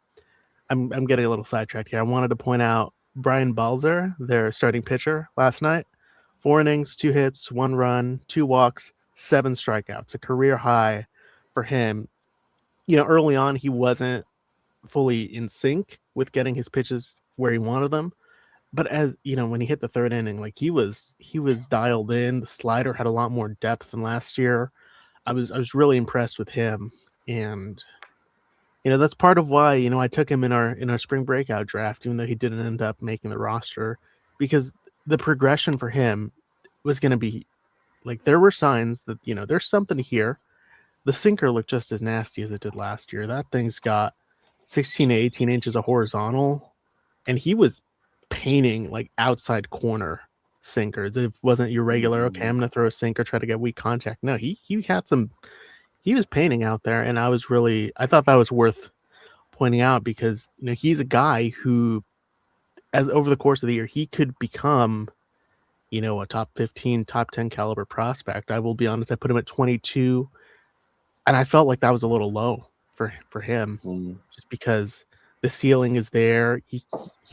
getting a little sidetracked here. I wanted to point out Brian Balzer, their starting pitcher, last night. 4 innings, 2 hits, 1 run, 2 walks, 7 strikeouts, a career high for him. early on he wasn't fully in sync with getting his pitches where he wanted them. But as when he hit the third inning, like he was dialed in. The slider had a lot more depth than last year. I was really impressed with him, and that's part of why I took him in our spring breakout draft, even though he didn't end up making the roster, because the progression for him was going to be like there were signs that there's something here. The sinker looked just as nasty as it did last year. That thing's got 16 to 18 inches of horizontal, and he was painting like outside corner sinkers. It wasn't your regular, okay, I'm going to throw a sinker, try to get weak contact. No, he had some, he was painting out there, and I thought that was worth pointing out because, he's a guy who, as over the course of the year, he could become, a top 15, top 10 caliber prospect. I will be honest, I put him at 22, and I felt like that was a little low for him, just because the ceiling is there. He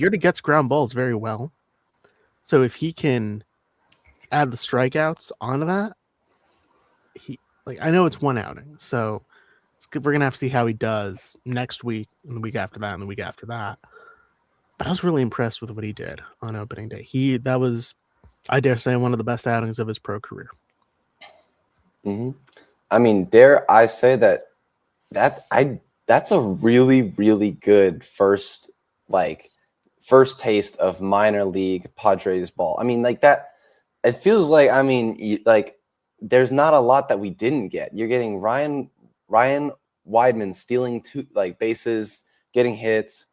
already gets ground balls very well. So if he can add the strikeouts onto that, I know it's one outing, so we're gonna have to see how he does next week, and the week after that, and the week after that. But I was really impressed with what he did on opening day. That was, I dare say, one of the best outings of his pro career. Mm-hmm. I mean, dare I say that's a really, really good first taste of minor league Padres ball. I mean, like that, it feels like, I mean, like there's not a lot that we didn't get. You're getting Ryan Weidman stealing bases, getting hits,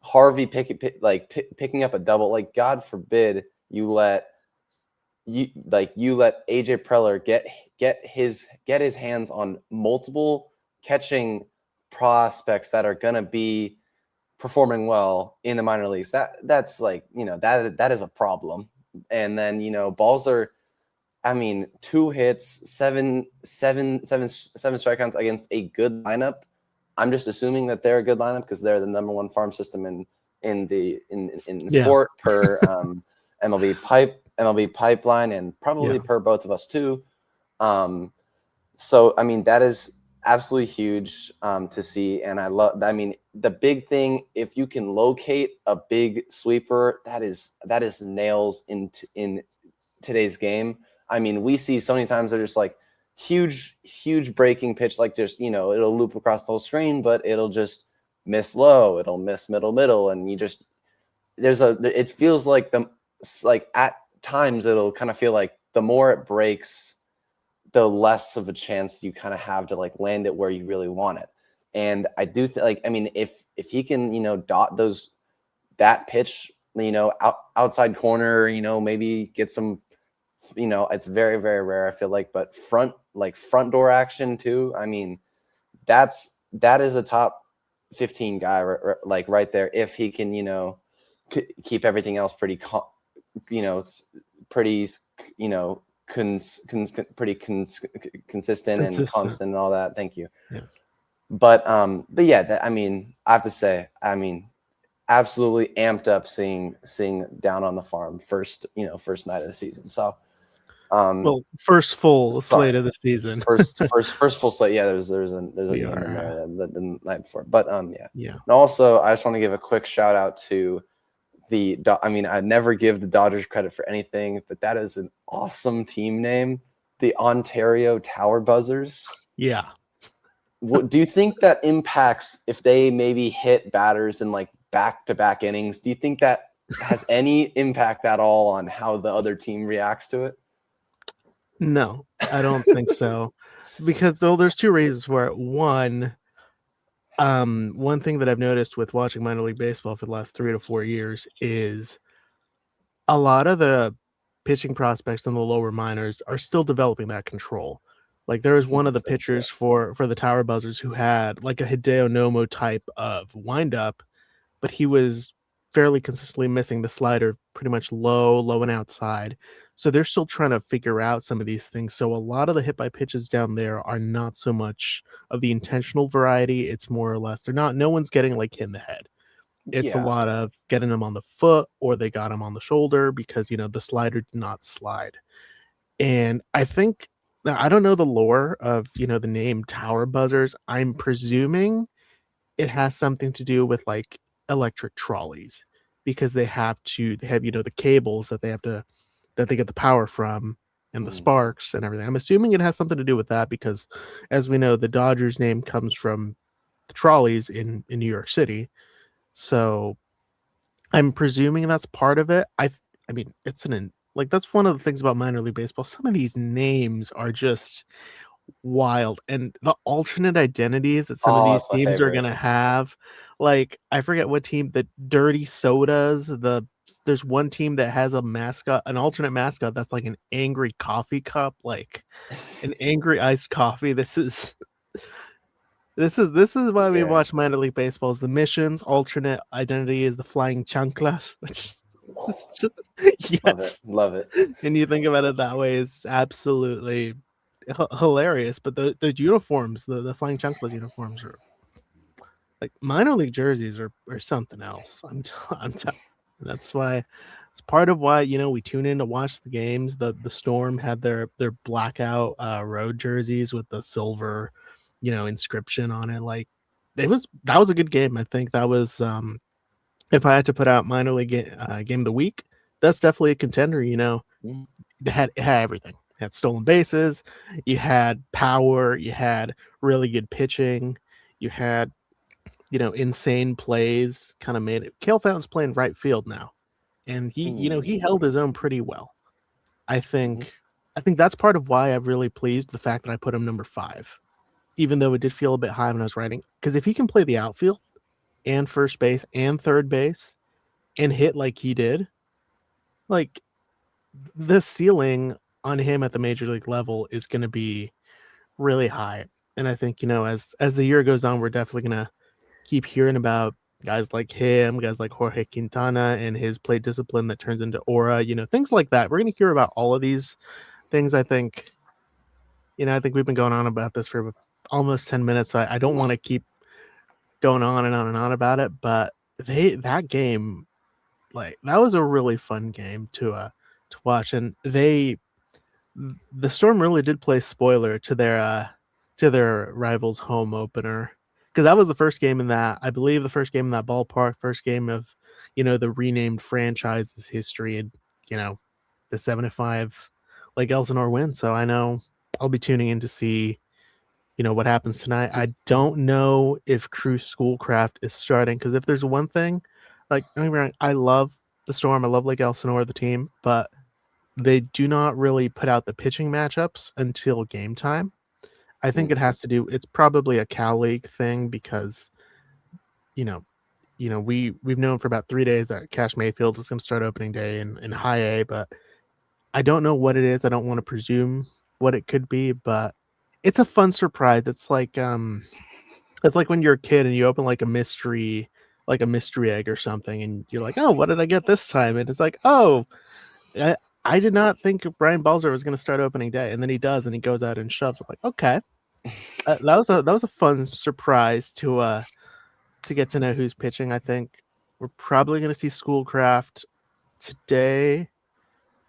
Harvey picking up a double. Like, God forbid you let AJ Preller get his hands on multiple catching prospects that are gonna be performing well in the minor leagues. That's like, that is a problem. And then balls are, I mean, 2 hits, seven strikeouts against a good lineup. I'm just assuming that they're a good lineup because they're the number 1 farm system in the sport per MLB pipeline, and probably per both of us too. So I mean, that is absolutely huge to see, and I mean, the big thing, if you can locate a big sweeper, that is nails in today's game. I mean, we see so many times they're just like huge breaking pitch, like just it'll loop across the whole screen, but it'll just miss low, it'll miss middle, and it feels like at times it'll kind of feel like the more it breaks, the less of a chance you kind of have to land it where you really want it. And I do I mean, if he can dot that pitch outside corner, maybe get some, it's very, very rare, I feel like, but front door action too. I mean, that is a top 15 guy right there, if he can keep everything else pretty consistent and constant and all that. Thank you. Yeah. But yeah, I mean, I have to say, I mean, absolutely amped up seeing Down on the Farm first night of the season. So well, first full slate of the season. first full slate. Yeah, there's a game in there the night before. But yeah. And also, I just want to give a quick shout out to I mean, I never give the Dodgers credit for anything, but that is an awesome team name, the Ontario Tower Buzzers. Yeah. Do you think that impacts if they maybe hit batters in back-to-back innings? Do you think that has any impact at all on how the other team reacts to it? No, I don't think so. Because there's 2 reasons for it. One thing that I've noticed with watching minor league baseball for the last 3 to 4 years is a lot of the pitching prospects in the lower minors are still developing that control. Like there was one of the pitchers for the Tower Buzzers who had like a Hideo Nomo type of windup, but he was fairly consistently missing the slider pretty much low and outside. So they're still trying to figure out some of these things. So a lot of the hit by pitches down there are not so much of the intentional variety. It's more or less no one's getting hit in the head. It's a lot of getting them on the foot, or they got them on the shoulder because the slider did not slide. And I think Now, I don't know the lore of, the name tower buzzers. I'm presuming it has something to do with, like, electric trolleys because they have, the cables that they get the power from and the Mm. sparks and everything. I'm assuming it has something to do with that because, as we know, the Dodgers name comes from the trolleys in New York City. So I'm presuming that's part of it. I mean, that's one of the things about minor league baseball. Some of these names are just wild, and the alternate identities that some of Oh, these it's my teams are favorite. gonna have, like, I forget what team, the Dirty Sodas, there's one team that has a mascot, an alternate mascot that's like an angry coffee cup, like an angry iced coffee. This is why we Yeah. watch minor league baseball. Is the missions alternate identity is the flying chanclas, which is just Love it. yes, Love it. and you think about it that way is absolutely hilarious. But the uniforms, the flying chanclas uniforms are like minor league jerseys are something else. I'm telling you. That's why it's part of why we tune in to watch the games. The Storm had their blackout road jerseys with the silver inscription on it. Like that was a good game. I think that was if I had to put out minor league game of the week, that's definitely a contender. Mm. It had everything. It had stolen bases, you had power, you had really good pitching, you had insane plays. Kind of made it. Kale Fountain's playing right field now, and he held his own pretty well. I Mhm. think I think that's part of why I'm really pleased the fact that I put him number 5, even though it did feel a bit high when I was writing. Because if he can play the outfield and first base and third base and hit like he did, like the ceiling on him at the major league level is going to be really high. And I think as the year goes on, we're definitely going to keep hearing about guys like him, guys like Jorge Quintana and his play discipline that turns into aura, things like that. We're going to hear about all of these things. I think we've been going on about this for almost 10 minutes. So I don't want to keep going on and on and on about it, but that game, like, that was a really fun game to watch. And the Storm really did play spoiler to their rivals' home opener, because that was the first game in that, I believe, the first game in that ballpark, first game of the renamed franchise's history, and the 7-5 like Elsinore win. So I know I'll be tuning in to see what happens tonight. I don't know if Crew Schoolcraft is starting, because if there's one thing, like, don't get me wrong, I love the Storm, I love Lake Elsinore, the team, but they do not really put out the pitching matchups until game time. I think it has to do. It's probably a Cal League thing because you know, we've known for about 3 days that Cash Mayfield was going to start opening day in High A, but I don't know what it is. I don't want to presume what it could be, but it's a fun surprise. It's like when you're a kid and you open like a mystery egg or something, and you're like, oh, what did I get this time? And it's like, oh, I did not think Brian Balzer was going to start opening day, and then he does, and he goes out and shoves. I'm like, okay, that was a fun surprise to get to know who's pitching. I think we're probably going to see Schoolcraft today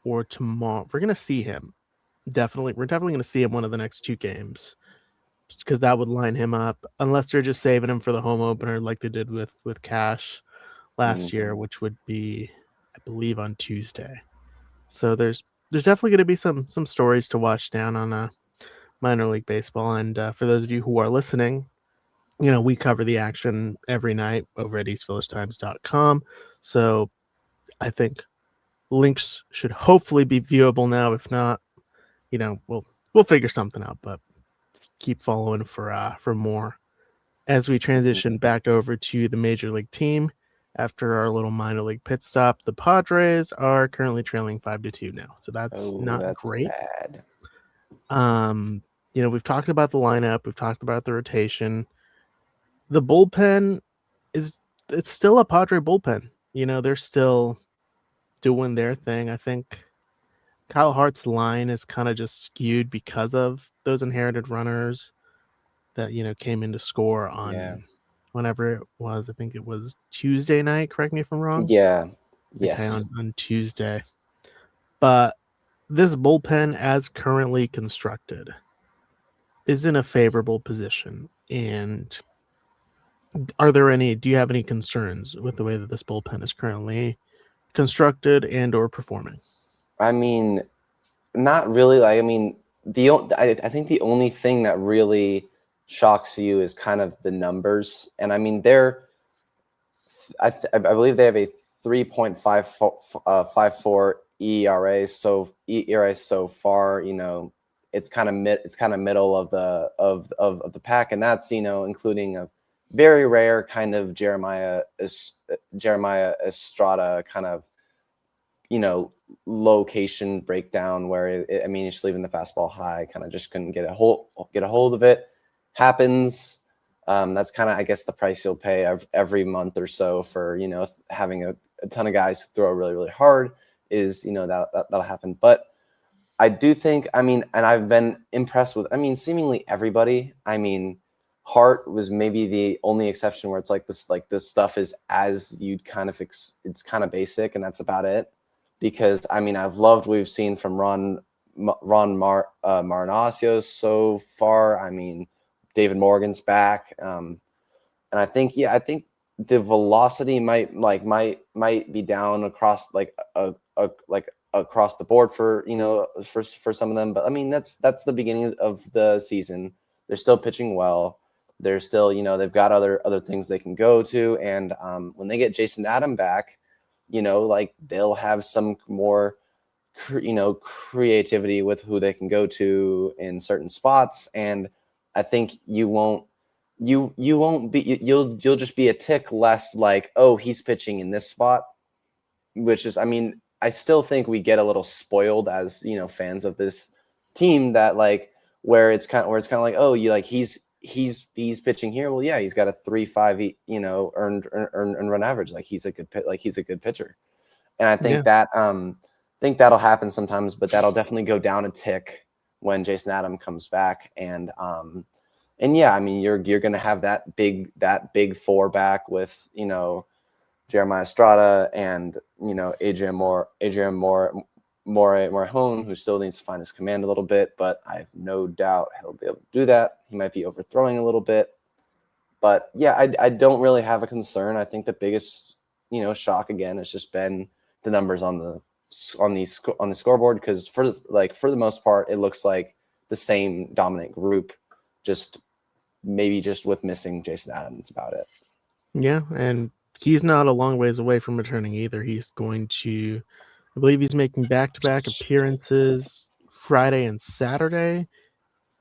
or tomorrow. We're going to see him definitely. We're definitely going to see him one of the next 2 games, because that would line him up, unless they're just saving him for the home opener like they did with Cash last year, which would be, I believe, on Tuesday. So there's definitely going to be some stories to watch down on minor league baseball. And for those of you who are listening, we cover the action every night over at eastvillagetimes.com. So I think links should hopefully be viewable now. If not, we'll figure something out. But just keep following for more as we transition back over to the major league team. After our little minor league pit stop, the Padres are currently trailing 5-2 now. So that's not great. Bad. We've talked about the lineup, we've talked about the rotation. The bullpen it's still a Padre bullpen. They're still doing their thing. I think Kyle Hart's line is kind of just skewed because of those inherited runners that came in to score on whenever it was. I think it was Tuesday night. Correct me if I'm wrong. Yeah. Okay, Yes. on Tuesday. But this bullpen, as currently constructed, is in a favorable position. And do you have any concerns with the way that this bullpen is currently constructed and or performing? I mean, not really. Like, I mean, I think the only thing that really shocks you is kind of the numbers. And I mean, I believe they have a 3.54 ERA. So ERA so far, it's kind of middle of the pack, and that's including a very rare kind of Jeremiah Estrada kind of location breakdown where he's just leaving the fastball high, kind of just couldn't get a hold of it. Happens. That's kind of, I guess, the price you'll pay every month or so for having a ton of guys throw really, really hard is that'll happen. But I do think, and I've been impressed with seemingly everybody. Hart was maybe the only exception where it's like this stuff is as you'd kind of it's kind of basic, and that's about it. Because I've loved what we've seen from Ron Marinaccio so far. David Morgan's back, and I think the velocity might be down across across the board for for some of them. But that's the beginning of the season. They're still pitching well. They're still they've got other things they can go to, and when they get Jason Adam back, they'll have some more creativity with who they can go to in certain spots. And I think you'll just be a tick less like, oh, he's pitching in this spot, which is, I still think we get a little spoiled as, fans of this team, that where it's kind of like, oh, he's pitching here. Well, yeah, he's got a 3.5, earned run average. He's a good pitcher. And I think think that'll happen sometimes, but that'll definitely go down a tick when Jason Adam comes back. And yeah, you're going to have that big four back with, Jeremiah Estrada and, Adrian Morejon, who still needs to find his command a little bit, but I have no doubt he'll be able to do that. He might be overthrowing a little bit, but yeah, I don't really have a concern. I think the biggest, shock again has just been the numbers on the scoreboard, because for the most part, it looks like the same dominant group, just with missing Jason Adam. That's about it. Yeah, and he's not a long ways away from returning either. He's going to, I believe he's making back-to-back appearances Friday and Saturday.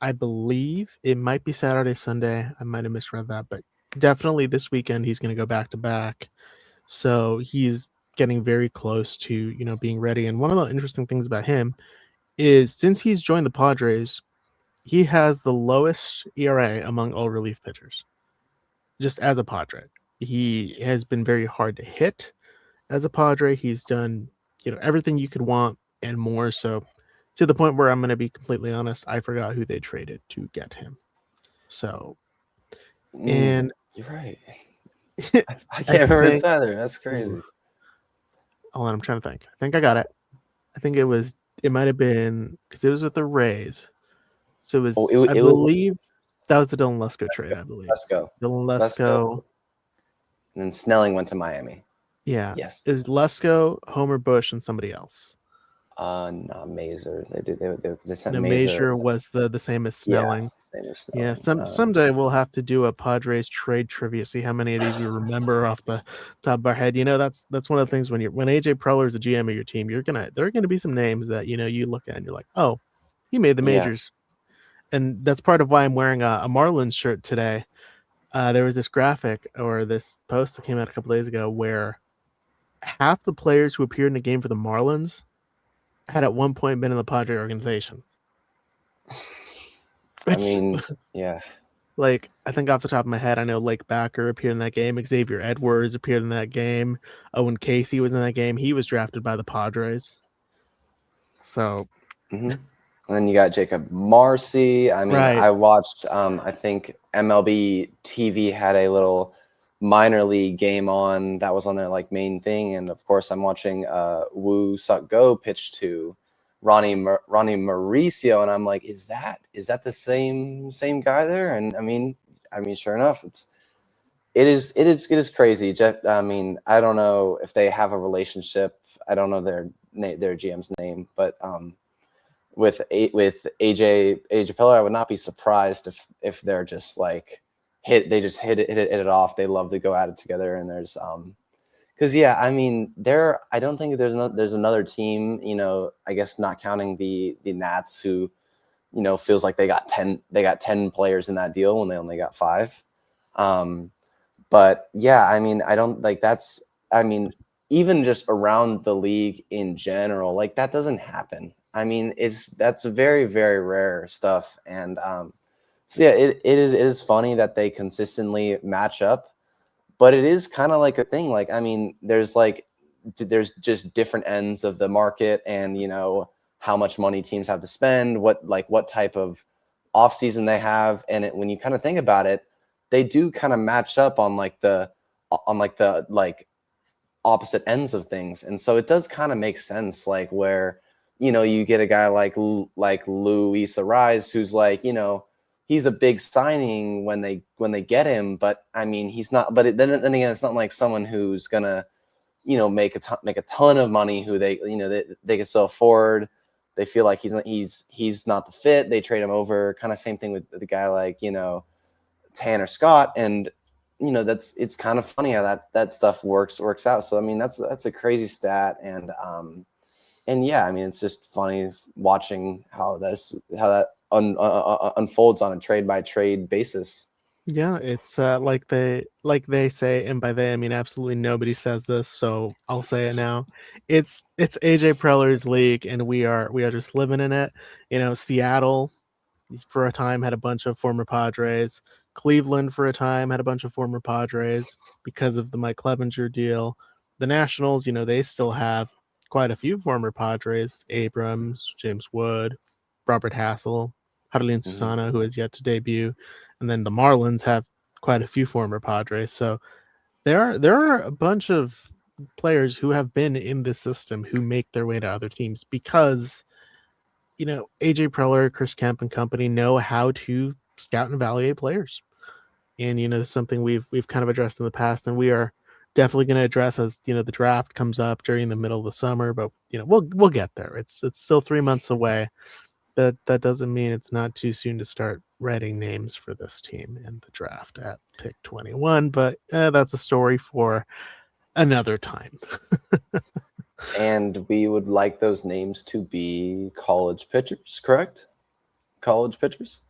I believe it might be Saturday, Sunday. I might have misread that, but definitely this weekend he's going to go back-to-back. So he's getting very close to, being ready. And one of the interesting things about him is, since he's joined the Padres, he has the lowest ERA among all relief pitchers, just as a Padre. He has been very hard to hit as a Padre. He's done, everything you could want and more. So to the point where, I'm going to be completely honest, I forgot who they traded to get him. So, and you're right. I can't remember it either. That's crazy. Hold on, I'm trying to think. I think I got it. I think it might have been, because it was with the Rays. So it was, I believe that was the Dylan Lesko trade, I believe. Dylan Lesko. And then Snelling went to Miami. Yeah. Yes. It was Lesko, Homer Bush, and somebody else. Not Mazer. They sent Mazer was the same as Snelling. Yeah, same as Snelling. Yeah. Someday we'll have to do a Padres trade trivia. See how many of these we remember off the top of our head. That's one of the things when AJ Preller is the GM of your team, there are gonna be some names that you look at and you're like, oh, he made the majors. And that's part of why I'm wearing a Marlins shirt today. There was this graphic or this post that came out a couple days ago where half the players who appeared in the game for the Marlins had at one point been in the Padre organization. Yeah. I think off the top of my head, I know Lake Backer appeared in that game. Xavier Edwards appeared in that game. Owen Casey was in that game. He was drafted by the Padres. So. Mm-hmm. And then you got Jacob Marcy. Right. I watched, I think MLB TV had a little minor league game on that was on their main thing. And of course I'm watching Woo Suk Go pitch to Ronnie Mauricio, and I'm like, is that the same guy there? And I mean, sure enough, it is crazy. Jeff, I mean, I don't know if they have a relationship. I don't know their GM's name, but with AJ Peller, I would not be surprised if they're just like hit it off. They love to go at it together, and there's because yeah, I mean, I don't think there's another team, you know, I guess not counting the Nats, who, you know, feels like they got 10 players in that deal when they only got 5. But yeah, I mean, I don't like that's, I mean, even just around the league in general, like that doesn't happen. I mean, that's very, very rare stuff. And so yeah, it is funny that they consistently match up, but it is kind of like a thing. Like, I mean, there's just different ends of the market, and you know how much money teams have to spend, what type of off season they have, and when you kind of think about it, they do kind of match up on the opposite ends of things. And so it does kind of make sense, like where, you know, you get a guy like Luis Arise, who's like, you know, he's a big signing when they get him, but I mean, he's not, but then again, it's not like someone who's gonna, you know, make a ton of money, who they, you know, they can still afford. They feel like he's not the fit, they trade him over. Kind of same thing with the guy like, you know, Tanner Scott. And you know, it's kind of funny how that stuff works out. So I mean, that's a crazy stat. And yeah, I mean, it's just funny watching how that unfolds on a trade by trade basis. Yeah, it's like they say, and by they I mean absolutely nobody says this, so I'll say it now. It's AJ Preller's league, and we are just living in it. You know, Seattle for a time had a bunch of former Padres. Cleveland for a time had a bunch of former Padres because of the Mike Clevenger deal. The Nationals, you know, they still have quite a few former Padres: Abrams, James Wood, Robert Hassel, Jarlin Susana, who has yet to debut. And then the Marlins have quite a few former Padres. So there are a bunch of players who have been in this system who make their way to other teams because, you know, AJ Preller, Chris Kemp, and company know how to scout and evaluate players. And, you know, it's something we've kind of addressed in the past, and we are definitely going to address as, you know, the draft comes up during the middle of the summer. But, you know, we'll get there. It's still 3 months away. But that doesn't mean it's not too soon to start writing names for this team in the draft at pick 21. But that's a story for another time. And we would like those names to be college pitchers, correct? College pitchers?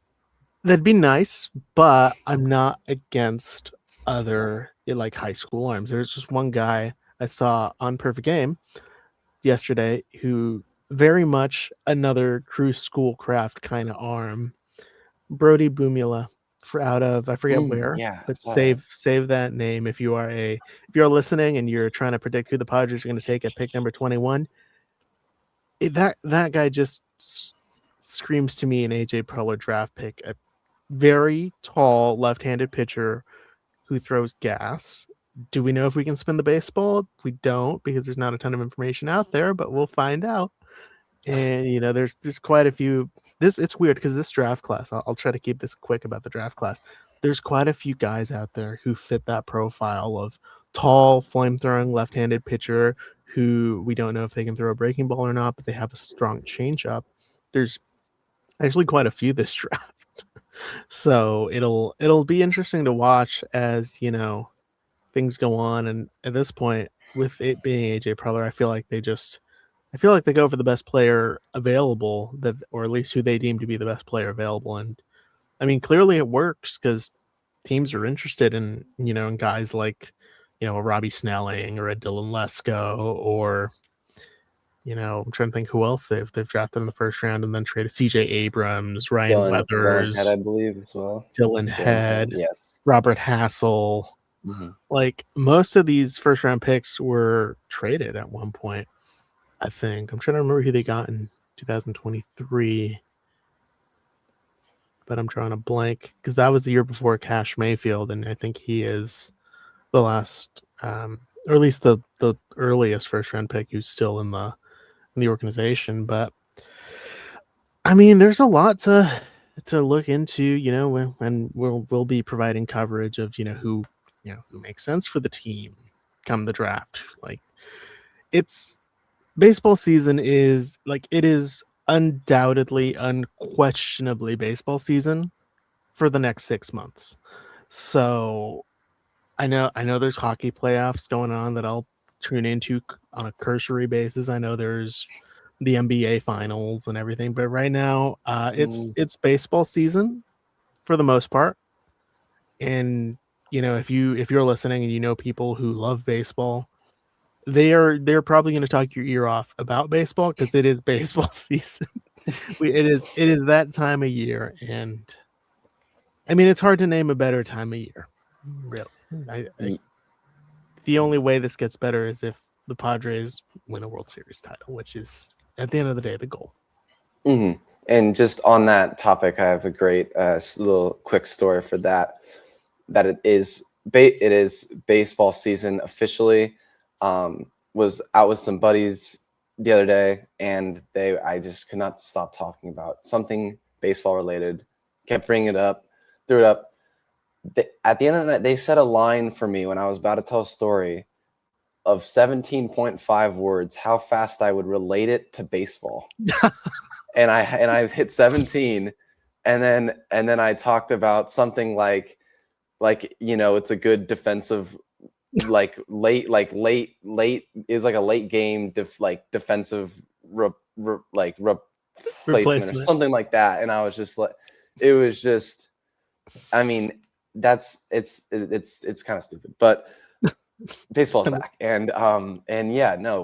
That'd be nice, but I'm not against other like high school arms. There's just one guy I saw on Perfect Game yesterday who very much another Crew Schoolcraft kind of arm. Brody Boomula out of I forget where, Yeah, but save that name if you're listening and you're trying to predict who the Padres are going to take at pick number 21. That guy just screams to me an AJ Preller draft pick. A very tall left-handed pitcher who throws gas. Do we know if we can spin the baseball? We don't, because there's not a ton of information out there, but we'll find out. And you know, there's quite a few. It's weird because this draft class, I'll try to keep this quick about the draft class. There's quite a few guys out there who fit that profile of tall, flame-throwing left-handed pitcher who we don't know if they can throw a breaking ball or not, but they have a strong changeup. There's actually quite a few this draft. So it'll be interesting to watch as, you know, things go on. And at this point, with it being AJ Preller, I feel like they go for the best player available, or at least who they deem to be the best player available. And I mean, clearly it works because teams are interested in, you know, in guys like, you know, a Robbie Snelling or a Dylan Lesko, or, you know, I'm trying to think who else they've drafted in the first round and then traded: CJ Abrams, Ryan Dylan Weathers, Head, I believe, as well. Dylan Head, yes. Robert Hassel. Like most of these first round picks were traded at one point, I think. I'm trying to remember who they got in 2023, but I'm drawing a blank because that was the year before Cash Mayfield, and I think he is the last, or at least the earliest first round pick who's still in the organization. But I mean, there's a lot to look into, when we'll be providing coverage of, who makes sense for the team come the draft. Like, it's baseball season is like, it is undoubtedly, unquestionably baseball season for the next 6 months. So I know there's hockey playoffs going on that I'll tune into on a cursory basis. I know there's the NBA finals and everything, but right now it's baseball season for the most part. And if you're listening and you know people who love baseball, they're probably going to talk your ear off about baseball because it is baseball season. It is that time of year, and I mean, it's hard to name a better time of year, really. The only way this gets better is if the Padres win a World Series title, which is at the end of the day the goal. Mm-hmm. And just on that topic, I have a great little quick story for that. That it is baseball season officially. Was out with some buddies the other day, and I just could not stop talking about something baseball related. Kept bringing it up, threw it up. At the end of the night, they said a line for me when I was about to tell a story of 17.5 words, how fast I would relate it to baseball. and I hit 17, and then I talked about something like it's a good defensive, late is like a late game defensive replacement or something like that. And I was just like, it was just, I mean, it's kind of stupid, but baseball's back. And yeah, no,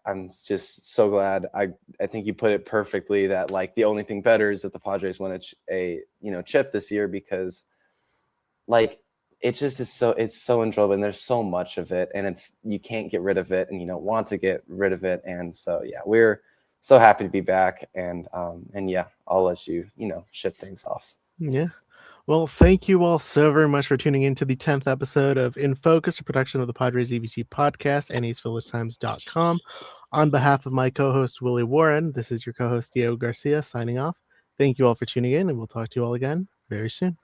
I'm just so glad. I think you put it perfectly that like the only thing better is that the Padres won a chip this year, because like it just is it's so enjoyable, and there's so much of it, and you can't get rid of it, and you don't want to get rid of it. And so yeah, we're so happy to be back, and yeah, I'll let you ship things off. Yeah. Well, thank you all so very much for tuning in to the 10th episode of In Focus, a production of the Padres EVT Podcast and EastVillageTimes.com. On behalf of my co-host, Willy Warren, this is your co-host, Diego Garcia, signing off. Thank you all for tuning in, and we'll talk to you all again very soon.